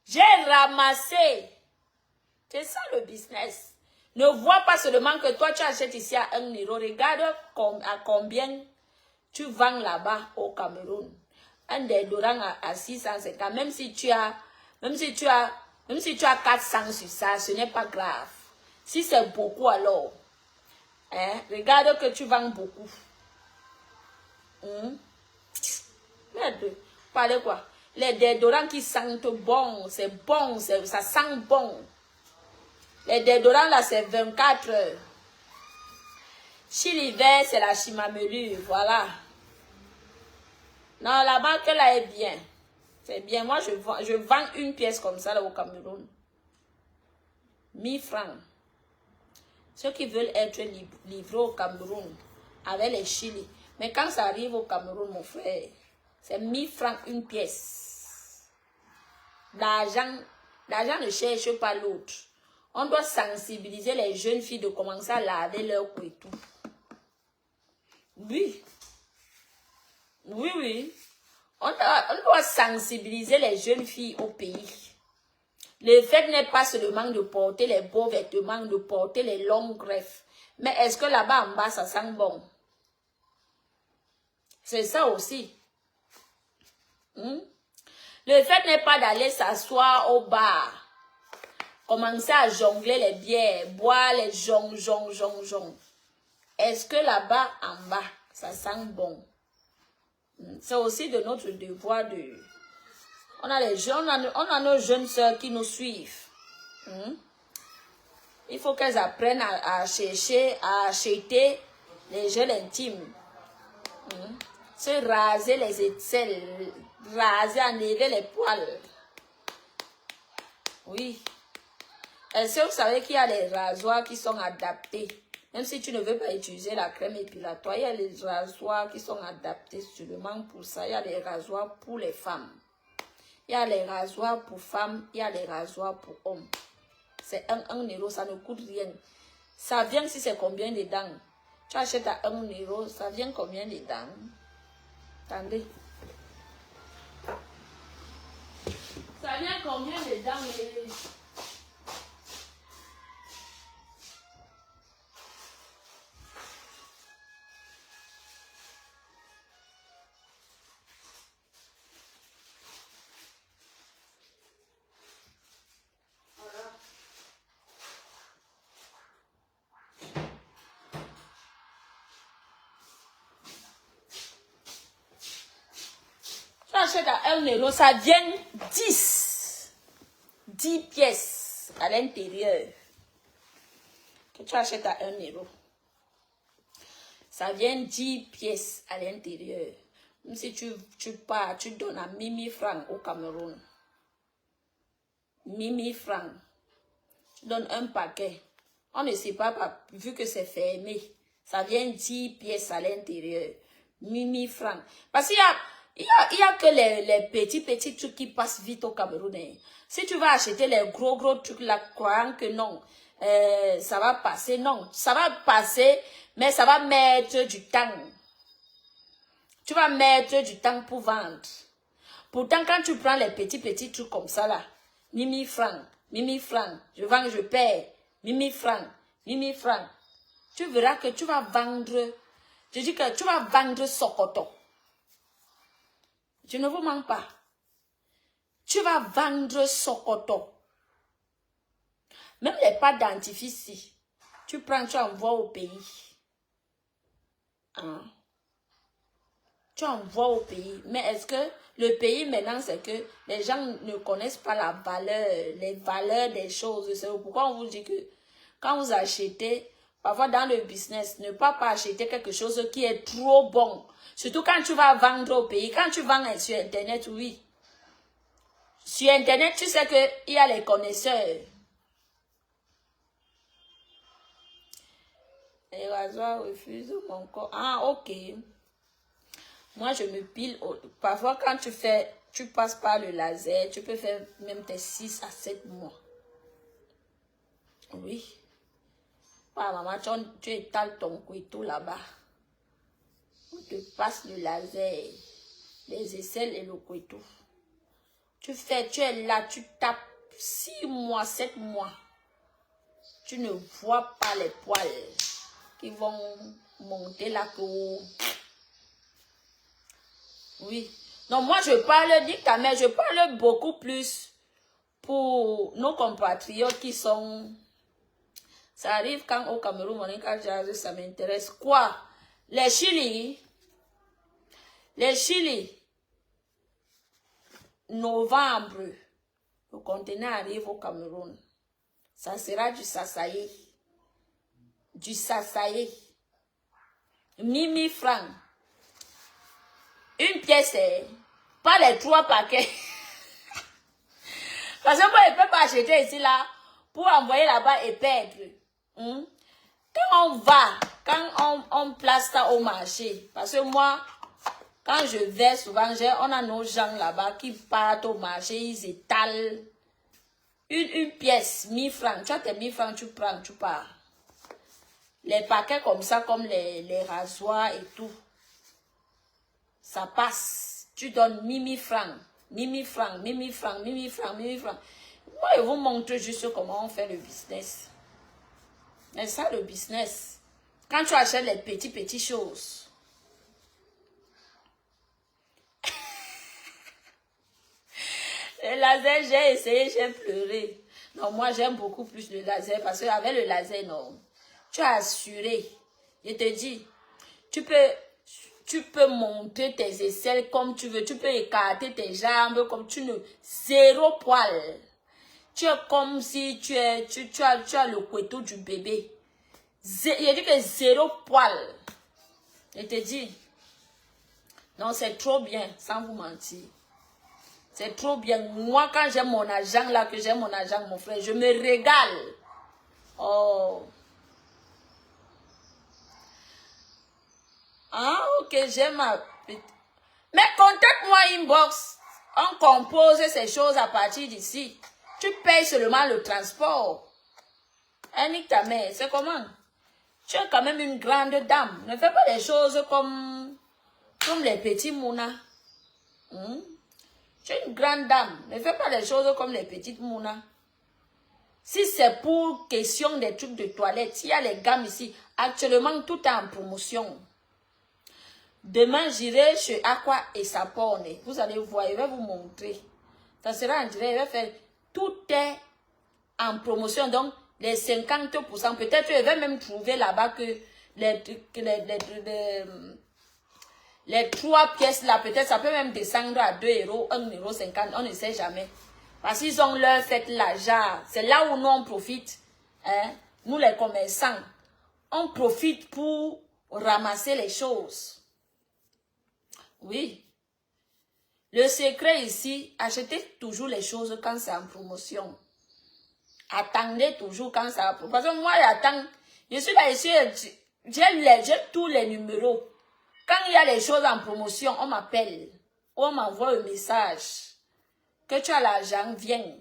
J'ai ramassé. C'est ça le business. Ne vois pas seulement que toi tu achètes ici à 1 €. Regarde à combien tu vends là-bas au Cameroun. Un déodorant à 650. Même si tu as 400 sur ça, ce n'est pas grave. Si c'est beaucoup alors, hein, regarde que tu vends beaucoup. Merde, parlez quoi? Les déodorants qui sentent bon, c'est bon, ça sent bon. Les déodorants là, c'est 24 heures. Chez l'hiver, c'est la chimamelure, voilà. Non, la marque là est bien. C'est bien. Moi, je vends une pièce comme ça là au Cameroun. 1000 francs. Ceux qui veulent être livrés au Cameroun avec les Chili. Mais quand ça arrive au Cameroun, mon frère, c'est 1000 francs une pièce. L'argent ne cherche pas l'autre. On doit sensibiliser les jeunes filles de commencer à laver leur cou et tout. Oui. Oui, oui. On doit sensibiliser les jeunes filles au pays. Le fait n'est pas seulement de porter les beaux vêtements, de porter les longues greffes. Mais est-ce que là-bas en bas, ça sent bon? C'est ça aussi. Le fait n'est pas d'aller s'asseoir au bar. Commencer à jongler les bières, boire les jong. Est-ce que là-bas en bas, ça sent bon? C'est aussi de notre devoir de... On a nos jeunes sœurs qui nous suivent. Il faut qu'elles apprennent à chercher, à acheter les gels intimes. Se raser les aisselles, enlever les poils. Oui. Est-ce que vous savez qu'il y a des rasoirs qui sont adaptés? Même si tu ne veux pas utiliser la crème épilatoire, il y a les rasoirs qui sont adaptés seulement pour ça. Il y a les rasoirs pour les femmes. Il y a les rasoirs pour femmes, il y a les rasoirs pour hommes. C'est 1 €, ça ne coûte rien. Ça vient si c'est combien de dents? Tu achètes à 1 €, ça vient combien de dents? Attendez. Ça vient combien de dents? achètes à 1 euro, ça vient 10 pièces à l'intérieur. Que tu achètes à 1 euro. Ça vient 10 pièces à l'intérieur. Même si tu pars, tu donnes à 1000 francs au Cameroun. 1000 francs. Tu donnes un paquet. On ne sait pas, vu que c'est fermé. Ça vient 10 pièces à l'intérieur. 1000 francs. Parce qu'il y a que les petits trucs qui passent vite au Cameroun. Si tu vas acheter les gros trucs là, croyant que non, ça va passer. Non, ça va passer, mais ça va mettre du temps. Tu vas mettre du temps pour vendre. Pourtant, quand tu prends les petits trucs comme ça là, 1000 francs, je vends, je perds, 1000 francs, tu verras que tu vas vendre, je dis que tu vas vendre Sokoto. Je ne vous mens pas. Tu vas vendre Sokoto. Même les pâtes dentifrice, si tu prends, tu envoies au pays. Hein? Tu envoies au pays. Mais est-ce que le pays maintenant, c'est que les gens ne connaissent pas la valeur, les valeurs des choses. C'est pourquoi on vous dit que quand vous achetez, parfois dans le business, ne pas acheter quelque chose qui est trop bon. Surtout quand tu vas vendre au pays. Quand tu vends sur Internet, oui. Sur Internet, tu sais qu'il y a les connaisseurs. Les rasoirs refusent mon corps. Ah, ok. Moi, je me pile. Parfois, quand tu passes par le laser, tu peux faire même tes 6 à 7 mois. Oui. Pas maman, tu étales ton couteau là-bas. On te passe le laser, les aisselles et le couteau. Tu es là, tu tapes 6 mois, 7 mois. Tu ne vois pas les poils qui vont monter là-haut. Oui. Non, moi je parle, dis ta mère, je parle beaucoup plus pour nos compatriotes qui sont... Ça arrive quand au Cameroun, ça m'intéresse. Quoi? Les Chili, novembre, le conteneur arrive au Cameroun. Ça sera du Sasaye. Du Sasaye. 1000 francs. Une pièce, pas les 3 paquets. Parce que moi, je ne peux pas acheter ici, là, pour envoyer là-bas et perdre. Quand on place ça au marché, parce que moi, quand je vais souvent, on a nos gens là-bas qui partent au marché, ils étalent une pièce, 1000 francs. Tu as tes 1000 francs, tu prends, tu pars. Les paquets comme ça, comme les rasoirs et tout, ça passe. Tu donnes 1000 francs, 1000 francs. Moi, je vous montre juste comment on fait le business. C'est ça le business. Quand tu achètes les petites choses. Le laser, j'ai essayé, j'ai pleuré. Non, moi, j'aime beaucoup plus le laser parce qu'avec le laser, non. Tu as assuré. Je te dis, tu peux monter tes aisselles comme tu veux. Tu peux écarter tes jambes comme tu veux. Zéro poil. Tu es comme si tu as le couteau du bébé. Il dit que zéro poil. Je te dis. Non, c'est trop bien, sans vous mentir. C'est trop bien. Moi, quand j'ai mon argent là, que j'ai mon argent, mon frère, je me régale. Oh. Ah, ok, j'ai ma petite. Mais contacte-moi inbox. On compose ces choses à partir d'ici. Tu payes seulement le transport. Nique ta mère, c'est comment? Tu es quand même une grande dame. Ne fais pas des choses comme les petits mounas. Tu es une grande dame. Ne fais pas des choses comme les petites mounas. Si c'est pour question des trucs de toilette, il y a les gammes ici. Actuellement, tout est en promotion. Demain, j'irai chez Aqua et Sapone. Vous allez voir, je vais vous montrer. Ça sera en direct, je vais faire. Tout est en promotion. Donc, les 50%. Peut-être je vais même trouver là-bas que les les 3 pièces là, peut-être ça peut même descendre à 2 euros, 1,50 €, on ne sait jamais. Parce qu'ils ont leur fête là, c'est là où nous on profite. Hein? Nous les commerçants, on profite pour ramasser les choses. Oui. Le secret ici, achetez toujours les choses quand c'est en promotion. Attendez toujours quand ça va. Parce que moi, j'attends. Je suis là ici, j'ai tous les numéros. Quand il y a les choses en promotion, on m'appelle. Ou on m'envoie un message. Que tu as l'argent, viens.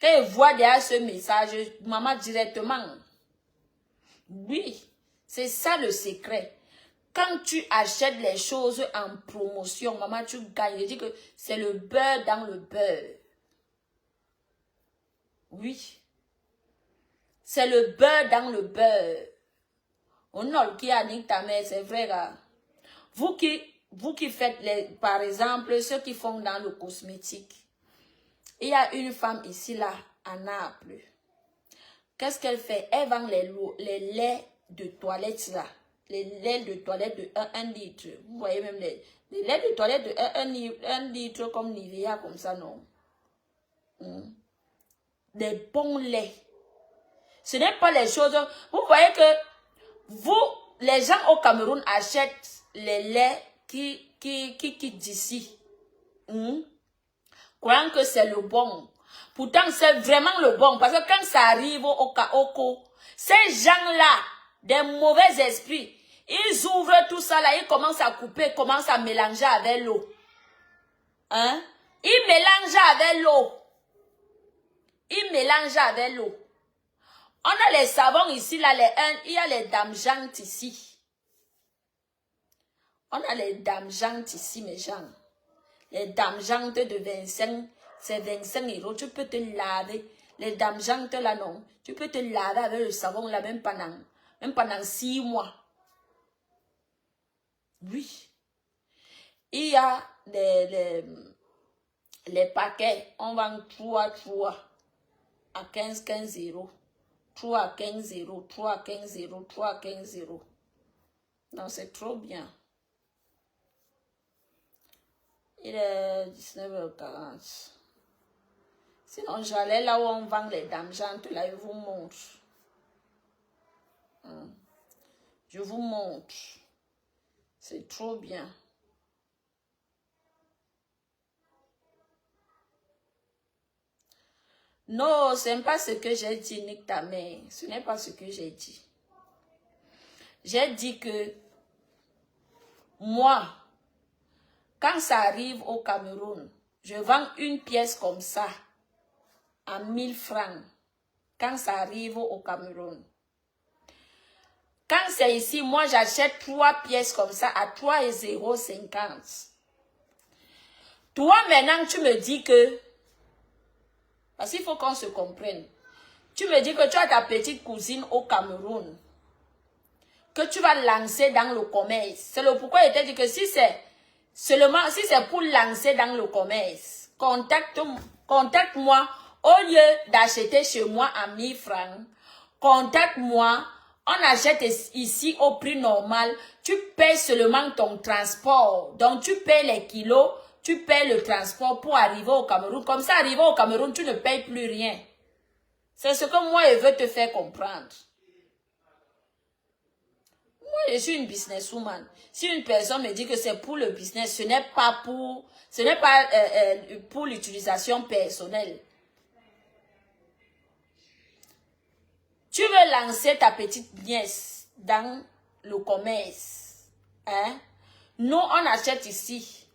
Quand je vois derrière ce message, maman directement. Oui, c'est ça le secret. Quand tu achètes les choses en promotion, maman, tu gagnes. Je dis que c'est le beurre dans le beurre. Oui. C'est le beurre dans le beurre. On n'a qui a niqué ta mère, c'est vrai. Là. Vous qui faites, par exemple, ceux qui font dans le cosmétique. Il y a une femme ici, là, à Naples. Qu'est-ce qu'elle fait? Elle vend les laits de toilette, là. Les laits de toilette de 1 litre. Vous voyez même les laits de toilette de 1 litre comme Nivea, comme ça, non? Des bons laits. Ce n'est pas les choses... Vous voyez que vous, les gens au Cameroun achètent les laits qui quittent d'ici. Croyant que c'est le bon. Pourtant, c'est vraiment le bon. Parce que quand ça arrive au Kaoko, ces gens-là, des mauvais esprits, ils ouvrent tout ça là, ils commencent à couper, commencent à mélanger avec l'eau. Hein? Ils mélangent avec l'eau. Ils mélangent avec l'eau. On a les savons ici, là, il y a les dames jantes ici. On a les dames jantes ici, mes gens. Les dames jantes de 25, c'est 25 €. Tu peux te laver. Les dames jantes là, non. Tu peux te laver avec le savon là, même pendant 6 mois. Oui. Il y a les paquets. On vend 3 à 15 €. 3 à 15 €, 3 à 15 €, 3 à 15 €. Non, c'est trop bien. Il est 19h40. Sinon, j'allais là où on vend les dames jantes, là, je vous montre. Je vous montre. C'est trop bien. Non, ce n'est pas ce que j'ai dit, nique ta mère. Ce n'est pas ce que j'ai dit. J'ai dit que moi, quand ça arrive au Cameroun, je vends une pièce comme ça à 1000 francs. Quand ça arrive au Cameroun. Quand c'est ici, moi j'achète 3 pièces comme ça à 3,50 €. Toi maintenant tu me dis que, parce qu'il faut qu'on se comprenne, tu me dis que tu as ta petite cousine au Cameroun, que tu vas lancer dans le commerce. C'est le pourquoi je t'ai dit que si c'est pour lancer dans le commerce, contacte-moi au lieu d'acheter chez moi à 1000 francs. Contacte-moi, on achète ici au prix normal. Tu payes seulement ton transport. Donc tu payes les kilos, tu payes le transport pour arriver au Cameroun. Comme ça, arriver au Cameroun, tu ne payes plus rien. C'est ce que moi je veux te faire comprendre. Moi, je suis une businesswoman. Si une personne me dit que c'est pour le business, ce n'est pas pour l'utilisation personnelle. Tu veux lancer ta petite nièce dans le commerce. Hein? Nous, on achète ici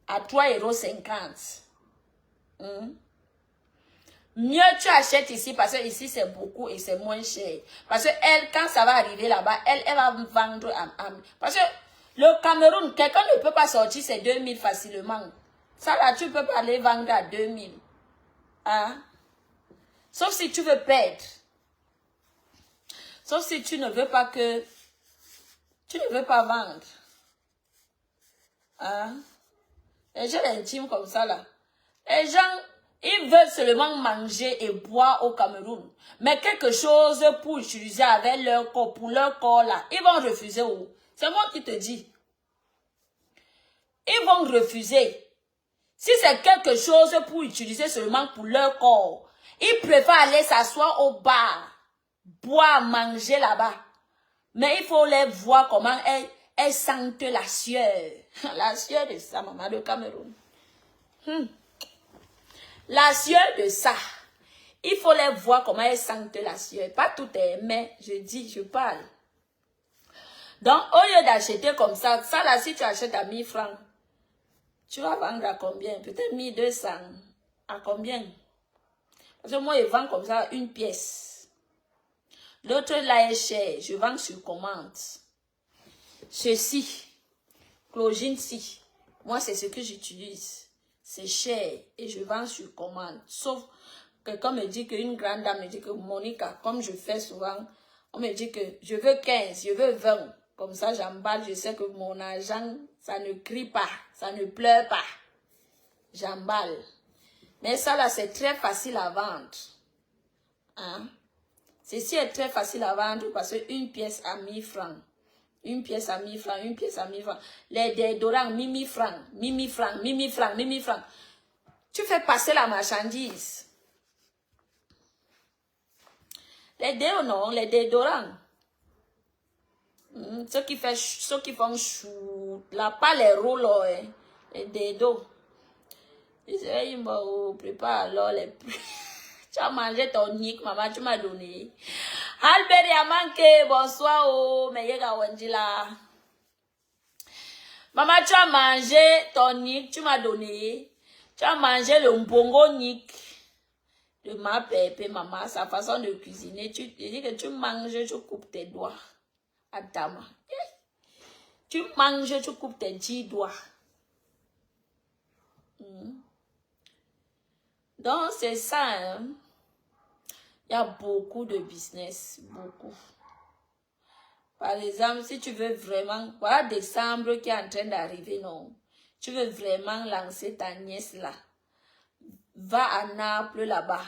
à 3,50 €. Mieux tu achètes ici parce que ici c'est beaucoup et c'est moins cher. Parce que elle, quand ça va arriver là-bas, elle va vendre parce que le Cameroun, quelqu'un ne peut pas sortir ses 2000 facilement. Ça là, tu peux pas aller vendre à 2000. Hein? Sauf si tu veux perdre. Sauf si tu ne veux pas que... Tu ne veux pas vendre. Hein? Les gens intimes comme ça là. Les gens... Ils veulent seulement manger et boire au Cameroun. Mais quelque chose pour utiliser avec leur corps, pour leur corps là, ils vont refuser. C'est moi qui te dis. Ils vont refuser. Si c'est quelque chose pour utiliser seulement pour leur corps, ils préfèrent aller s'asseoir au bar, boire, manger là-bas. Mais il faut les voir comment elles sentent la sueur. La sueur de ça, maman, de Cameroun. La sueur de ça. Il faut les voir comment elles sentent la sueur. Pas tout est, mais je dis, je parle. Donc, au lieu d'acheter comme ça là, si tu achètes à 1000 francs, tu vas vendre à combien? Peut-être 1200. À combien? Parce que moi, je vends comme ça une pièce. L'autre là est cher. Je vends sur commande. Ceci, clogine-ci, moi, c'est ce que j'utilise. C'est cher et je vends sur commande. Sauf quelqu'un me dit qu'une grande dame me dit que Monica, comme je fais souvent, on me dit que je veux 15, je veux 20. Comme ça, j'emballe, je sais que mon argent, ça ne crie pas, ça ne pleure pas. J'emballe. Mais ça là, c'est très facile à vendre. Hein? Ceci est très facile à vendre parce qu'une pièce à 1000 francs. Une pièce à 1000 francs, une pièce à 1000 francs. Les déodorants, 1000 francs, 1000 francs, 1000 francs, 1000 francs. Tu fais passer la marchandise. Les déodorants, non, les déodorants. Ceux qui font chou, là, pas les rôles, hein, les dédos. Ils me préparent alors les prix. Tu as mangé ton nick, maman, tu m'as donné. Albert a manqué, bonsoir, oh, mais yega wendila. Maman, tu as mangé ton nick, tu m'as donné. Tu as mangé le mbongo nick de ma pépé, maman, sa façon de cuisiner. Tu dis que tu manges, tu coupes tes doigts. Adama. Tu manges, tu coupes tes 10 doigts. Donc, c'est ça, hein. Il y a beaucoup de business, beaucoup. Par exemple, si tu veux vraiment, voilà décembre qui est en train d'arriver, non. Tu veux vraiment lancer ta nièce là. Va à Naples là-bas.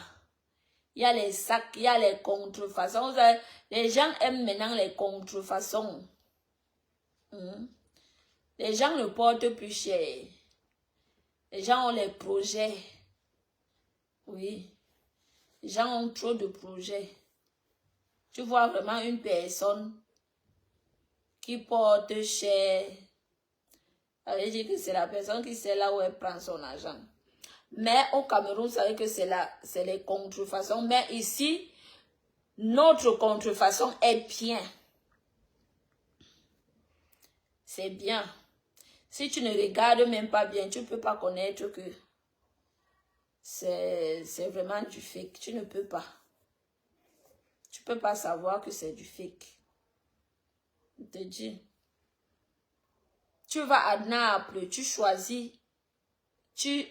Il y a les sacs, il y a les contrefaçons. Les gens aiment maintenant les contrefaçons. Les gens ne portent plus cher. Les gens ont les projets. Oui. Les gens ont trop de projets. Tu vois vraiment une personne qui porte cher. Ça veut dire que c'est la personne qui sait là où elle prend son argent. Mais au Cameroun, vous savez que c'est les contrefaçons. Mais ici, notre contrefaçon est bien. C'est bien. Si tu ne regardes même pas bien, tu ne peux pas connaître que c'est vraiment du fake. Tu ne peux pas. Tu ne peux pas savoir que c'est du fake. Je te dis. Tu vas à Naples, tu choisis. Tu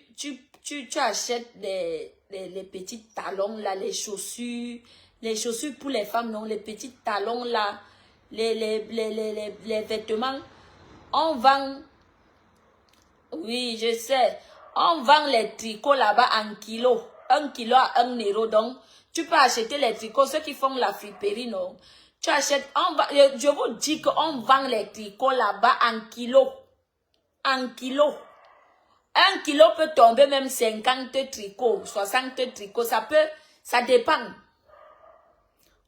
achètes les petits talons là, les chaussures pour les femmes, non, les petits talons là, les vêtements. On vend, oui, je sais, on vend les tricots là-bas en kilo. 1 kilo à 1 euro. Donc, tu peux acheter les tricots, ceux qui font la friperie, non. Tu achètes, je vous dis qu'on vend les tricots là-bas en kilo. En kilo. 1 kilo peut tomber même 50 tricots, 60 tricots. Ça dépend.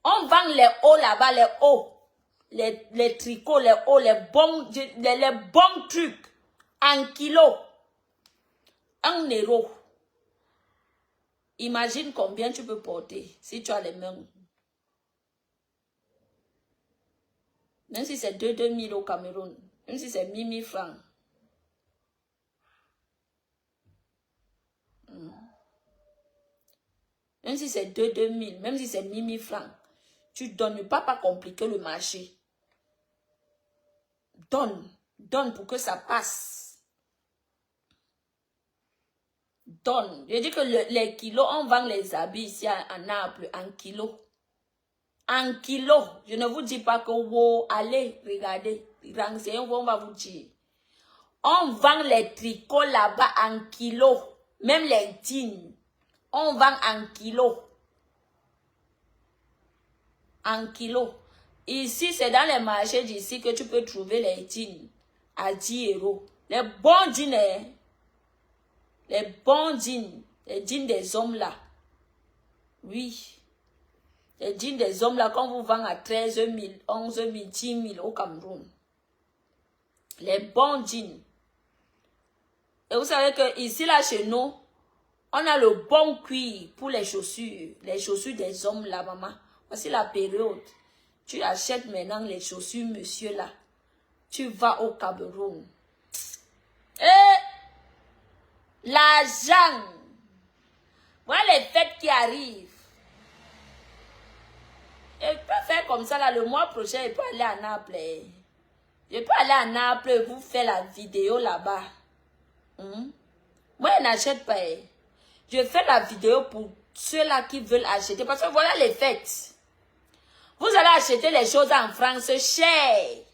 On vend les hauts là-bas, les hauts. Les tricots, les hauts, les bons trucs. En kilo. 1 euro. Imagine combien tu peux porter si tu as les mains. Même si c'est 2000 au Cameroun. Même si c'est 1000 francs. Même si c'est 2000, même si c'est 1000 francs, tu donnes, ne pas compliquer le marché. Donne pour que ça passe. Donne. Je dis que les kilos, on vend les habits ici à Naples en kilos. En kilos. Je ne vous dis pas que wow, allez, regardez. On va vous dire. On vend les tricots là-bas en kilos. Même les jeans. On vend en kilos. En kilos. Ici, c'est dans les marchés d'ici que tu peux trouver les jeans à 10 €. Les bons jeans, hein? Les bons jeans. Les jeans des hommes là. Oui. Les jeans des hommes là, qu'on vous vend à 13 000, 11 000, 10 000 au Cameroun. Les bons jeans. Et vous savez que ici là, chez nous, on a le bon cuir pour les chaussures. Les chaussures des hommes là, maman. Voici la période. Tu achètes maintenant les chaussures, monsieur là. Tu vas au Cameroun. Et l'argent. Voilà les fêtes qui arrivent. Et je peux faire comme ça là, le mois prochain, je peux aller à Naples. Je peux aller à Naples et vous faire la vidéo là-bas. Moi, je n'achète pas. Je fais la vidéo pour ceux-là qui veulent acheter. Parce que voilà les fêtes. Vous allez acheter les choses en France cher.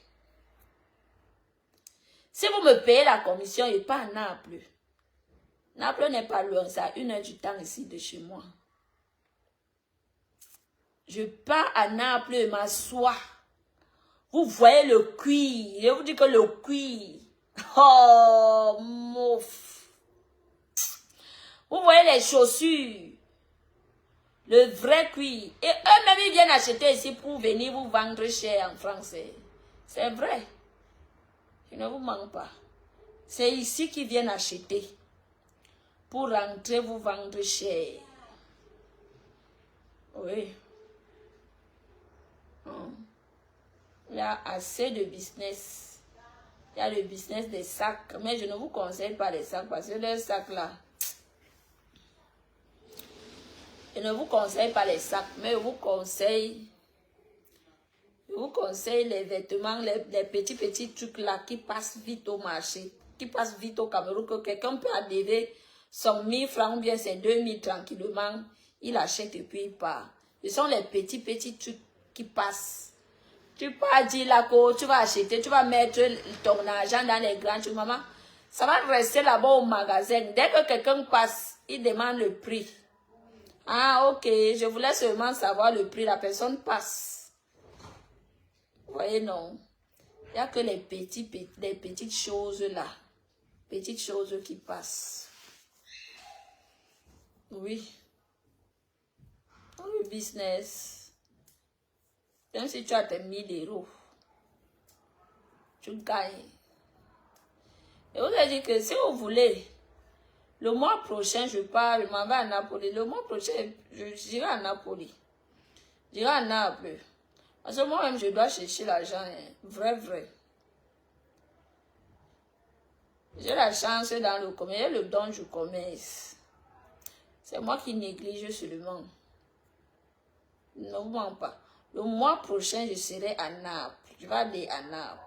Si vous me payez la commission, je pas à Naples. Naples n'est pas loin, c'est à 1 heure du temps ici de chez moi. Je pars à Naples et m'assois. Vous voyez le cuir. Je vous dis que le cuir. Oh, mouf. Vous voyez les chaussures. Le vrai cuir. Et eux-mêmes, ils viennent acheter ici pour venir vous vendre cher en français. C'est vrai. Je ne vous mens pas. C'est ici qu'ils viennent acheter. Pour rentrer, vous vendre cher. Oui. Il y a assez de business. Il y a le business des sacs. Mais je ne vous conseille pas les sacs parce que les sacs là. Je ne vous conseille pas les sacs. Mais je vous conseille les vêtements, les petits trucs là qui passent vite au marché. Qui passent vite au Cameroun. Que quelqu'un peut arriver son 1000 francs ou bien ses 2000 tranquillement. Il achète et puis il part. Ce sont les petits trucs qui passent. Tu peux dire là que tu vas acheter, tu vas mettre ton argent dans les grands trucs, maman. Ça va rester là-bas au magasin. Dès que quelqu'un passe, il demande le prix. Ah, ok, je voulais seulement savoir le prix. La personne passe. Vous voyez, non. Il n'y a que les petites choses là. Petites choses qui passent. Oui. Dans le business. Même si tu as tes 1000 €, tu gagnes. Et vous avez dit que si vous voulez, le mois prochain, je m'en vais à Napoli. Le mois prochain, j'irai à Napoli. J'irai à Naples. Parce que moi-même, je dois chercher l'argent. Hein. Vrai. J'ai la chance dans le commerce, le don du commerce. C'est moi qui néglige seulement. Ne vous mens pas. Le mois prochain, je serai à Naples. Je vais aller à Naples.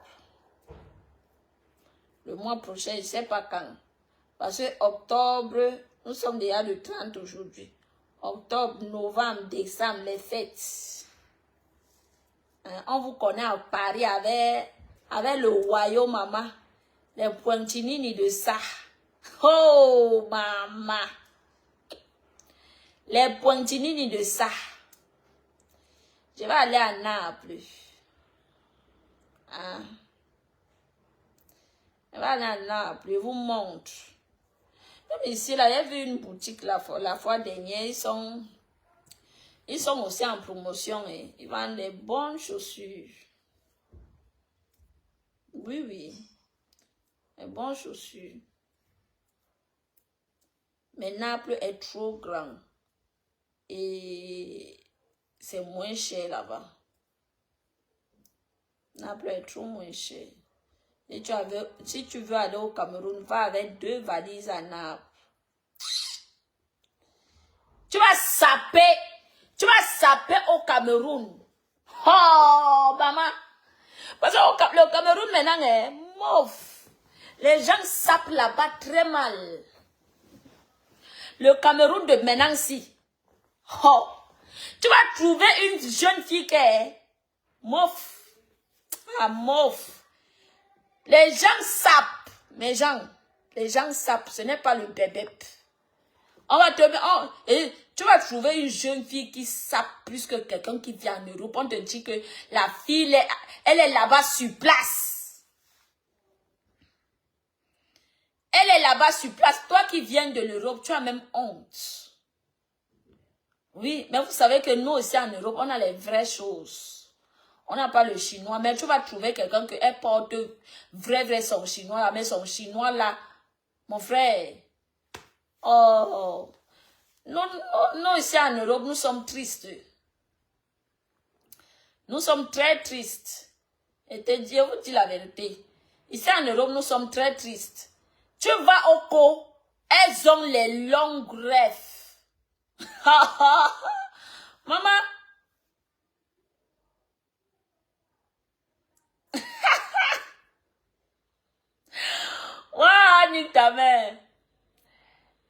Le mois prochain, je ne sais pas quand. Parce que octobre, nous sommes déjà le 30 aujourd'hui. Octobre, novembre, décembre, les fêtes. Hein, on vous connaît à Paris avec le royaume, maman. Les pointinini de ça. Oh, maman. Les pointinini de ça. Je vais aller à Naples. Hein? Je vais aller à Naples. Je vous montre. Même ici, là, j'ai vu une boutique la fois dernière. Ils sont aussi en promotion. Hein. Ils vendent des bonnes chaussures. Oui. Des bonnes chaussures. Mais Naples est trop grand. Et c'est moins cher là-bas. Naples est trop moins cher. Et si tu veux aller au Cameroun, va avec 2 valises à Naples. Tu vas saper au Cameroun. Oh, maman. Parce que le Cameroun maintenant est mauve. Les gens sapent là-bas très mal. Le Cameroun de maintenant, si. Oh. Tu vas trouver une jeune fille qui est mauve. Ah, mauve. Les gens sapent. Les gens sapent. Ce n'est pas le bébé. On va te mettre, et tu vas trouver une jeune fille qui sape plus que quelqu'un qui vient en Europe. On te dit que la fille, elle est là-bas sur place. Elle est là-bas sur place. Toi qui viens de l'Europe, tu as même honte. Oui, mais vous savez que nous aussi en Europe, on a les vraies choses. On n'a pas le chinois, mais tu vas trouver quelqu'un qui porte vrai son chinois là, mais son chinois là, mon frère. Oh, nous ici en Europe, nous sommes tristes. Nous sommes très tristes. Et Dieu vous dit la vérité. Ici en Europe, nous sommes très tristes. Tu vas au co, elles ont les longues greffes. Maman. Ouah, nique ta mère.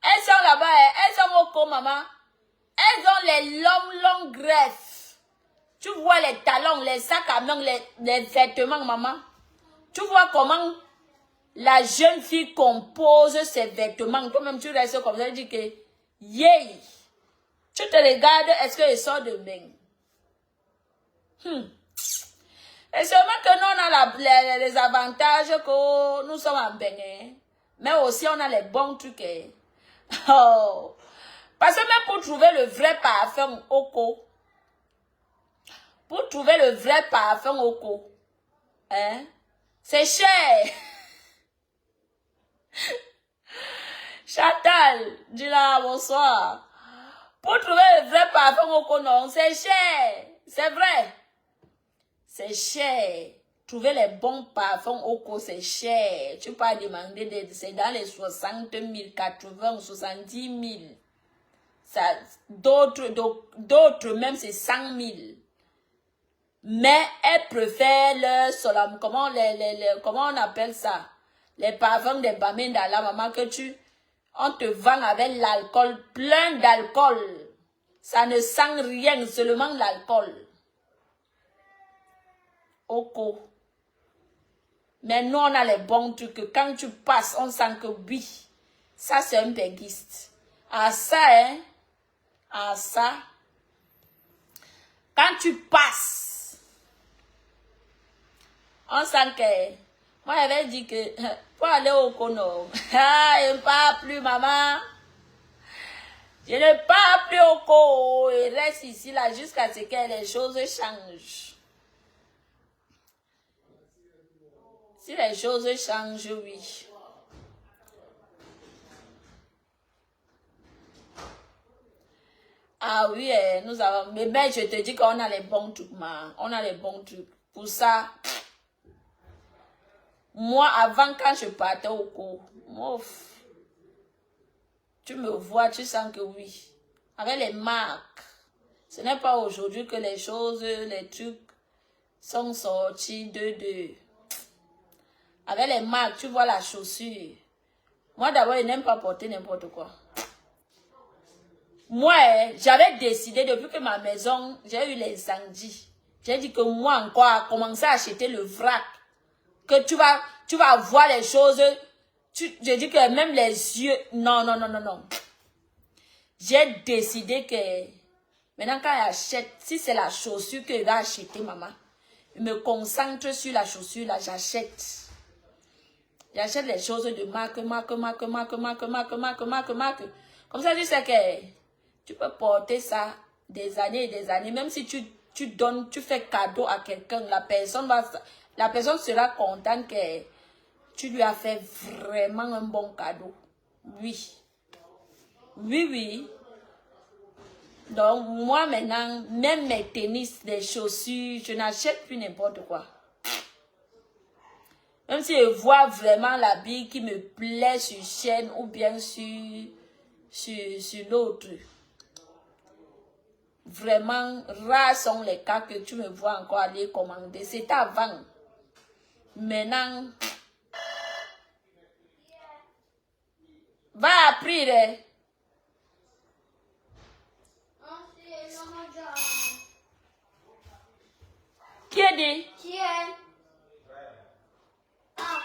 Elles sont là-bas, elles sont au co, maman. Elles ont les longues greffes. Tu vois les talons, les sacs à main, les vêtements, maman. Tu vois comment la jeune fille compose ses vêtements. Toi-même, tu restes comme ça, tu dis que, yay. Tu te regardes, est-ce qu'il sort de main? Et seulement que nous, on a les avantages que nous sommes en bain. Mais aussi, on a les bons trucs. Oh. Parce que même pour trouver le vrai parfum Oko, hein, c'est cher. Chantal, dis-là, bonsoir. Pour trouver le vrai parfum Oko, non, c'est cher. C'est vrai. C'est cher. Trouver les bons parfums Oko, c'est cher. Tu peux demander, c'est dans les 60 000, 80 000, 70 000. D'autres même, c'est 100 000. Mais elles préfèrent le solam. Comment on appelle ça? Les parfums des Bamenda, maman, que on te vend avec l'alcool, plein d'alcool. Ça ne sent rien, seulement l'alcool. Oko. Mais nous, on a les bons trucs. Que quand tu passes, on sent que oui, ça c'est un béguiste. Ah ça, hein? Ah ça. Quand tu passes, on sent que... Moi, j'avais dit que pour aller au Kono, je ne pars plus, maman. Je ne pars plus au Kono. Et reste ici, là, jusqu'à ce que les choses changent. Si les choses changent, oui. Ah oui, nous avons... Mais ben, je te dis qu'on a les bons trucs, ma. On a les bons trucs. Pour ça... Moi, avant, quand je partais au cours, tu me vois, tu sens que oui. Avec les marques. Ce n'est pas aujourd'hui que les choses, les trucs sont sortis Avec les marques, tu vois la chaussure. Moi, d'abord, je n'aime pas porter n'importe quoi. Moi, j'avais décidé, depuis que ma maison, j'ai eu l'incendie. J'ai dit que moi, encore, commencer à acheter le vrac. Que tu vas voir les choses. Je dis que même les yeux. Non. J'ai décidé que maintenant quand j'achète, si c'est la chaussure que je vais acheter, maman, je me concentre sur la chaussure, là, j'achète. J'achète les choses de marque. Comme ça, tu sais que tu peux porter ça des années et des années. Même si tu donnes, tu fais cadeau à quelqu'un, la personne sera contente que tu lui as fait vraiment un bon cadeau. Oui. Donc, moi maintenant, même mes tennis, les chaussures, je n'achète plus n'importe quoi. Même si je vois vraiment l'habit qui me plaît sur chaîne ou bien sur l'autre. Vraiment, rares sont les cas que tu me vois encore aller commander. C'est avant. Maintenant, va aprire. Qui est dit? Qui est? Ah.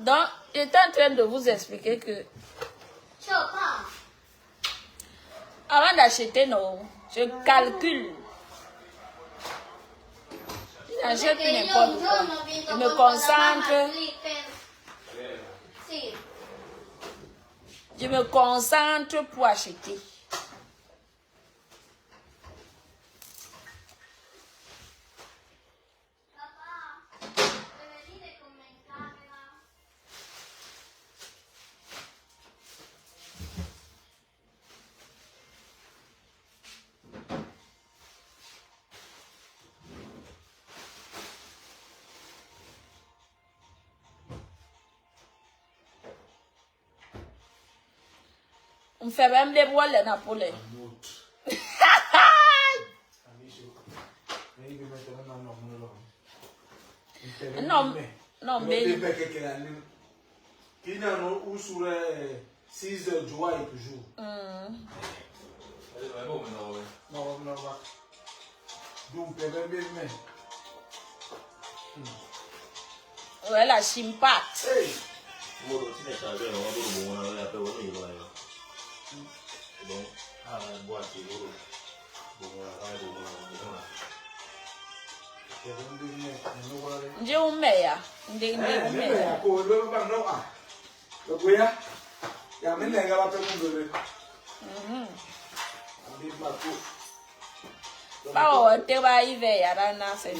Donc, j'étais en train de vous expliquer que avant d'acheter, non, je calcule. J'achète n'importe quoi. Je me concentre. Je me concentre pour acheter. On fait même des bois les Napoléons. Non, non, mais. Qui n'a pas eu sur 6 heures de joie et toujours. Non, non, non. Donc, Ouais, la chimpate. hey! Ndi umeya. Ndi umeya. Bawo wote ba ive ya rana se.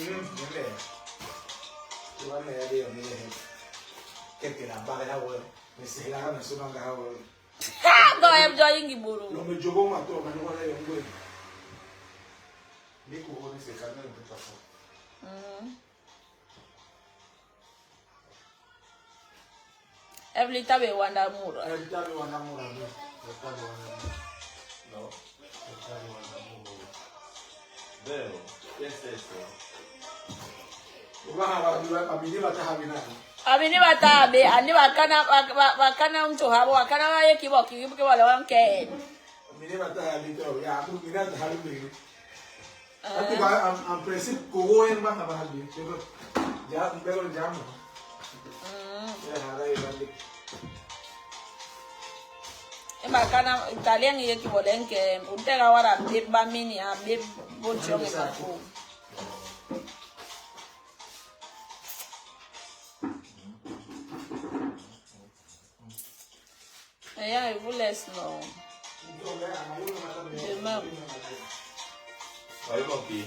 Ha, go em jo yingi buru. Every time we wanda mura. No. Vero, che stesso? Abini batabe, ani wakana mtu habo, wakana wae kibo wale wanke. En principe, Kogo est pas capable de faire. Ya, un pego en llamo. Makana Italian ye kibolenke, utega wara beba mini a be bojo me kafu. Yeah, I will let know. Demain. Vai aqui.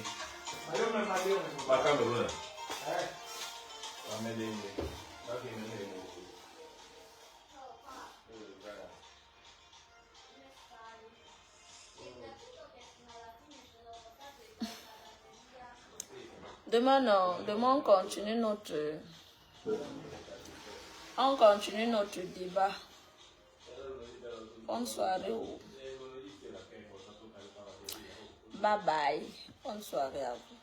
Vai Camerun. Vai me Demain, non. Demain, on continue notre débat. Bonne soirée. Bye bye. Bonne soirée à vous.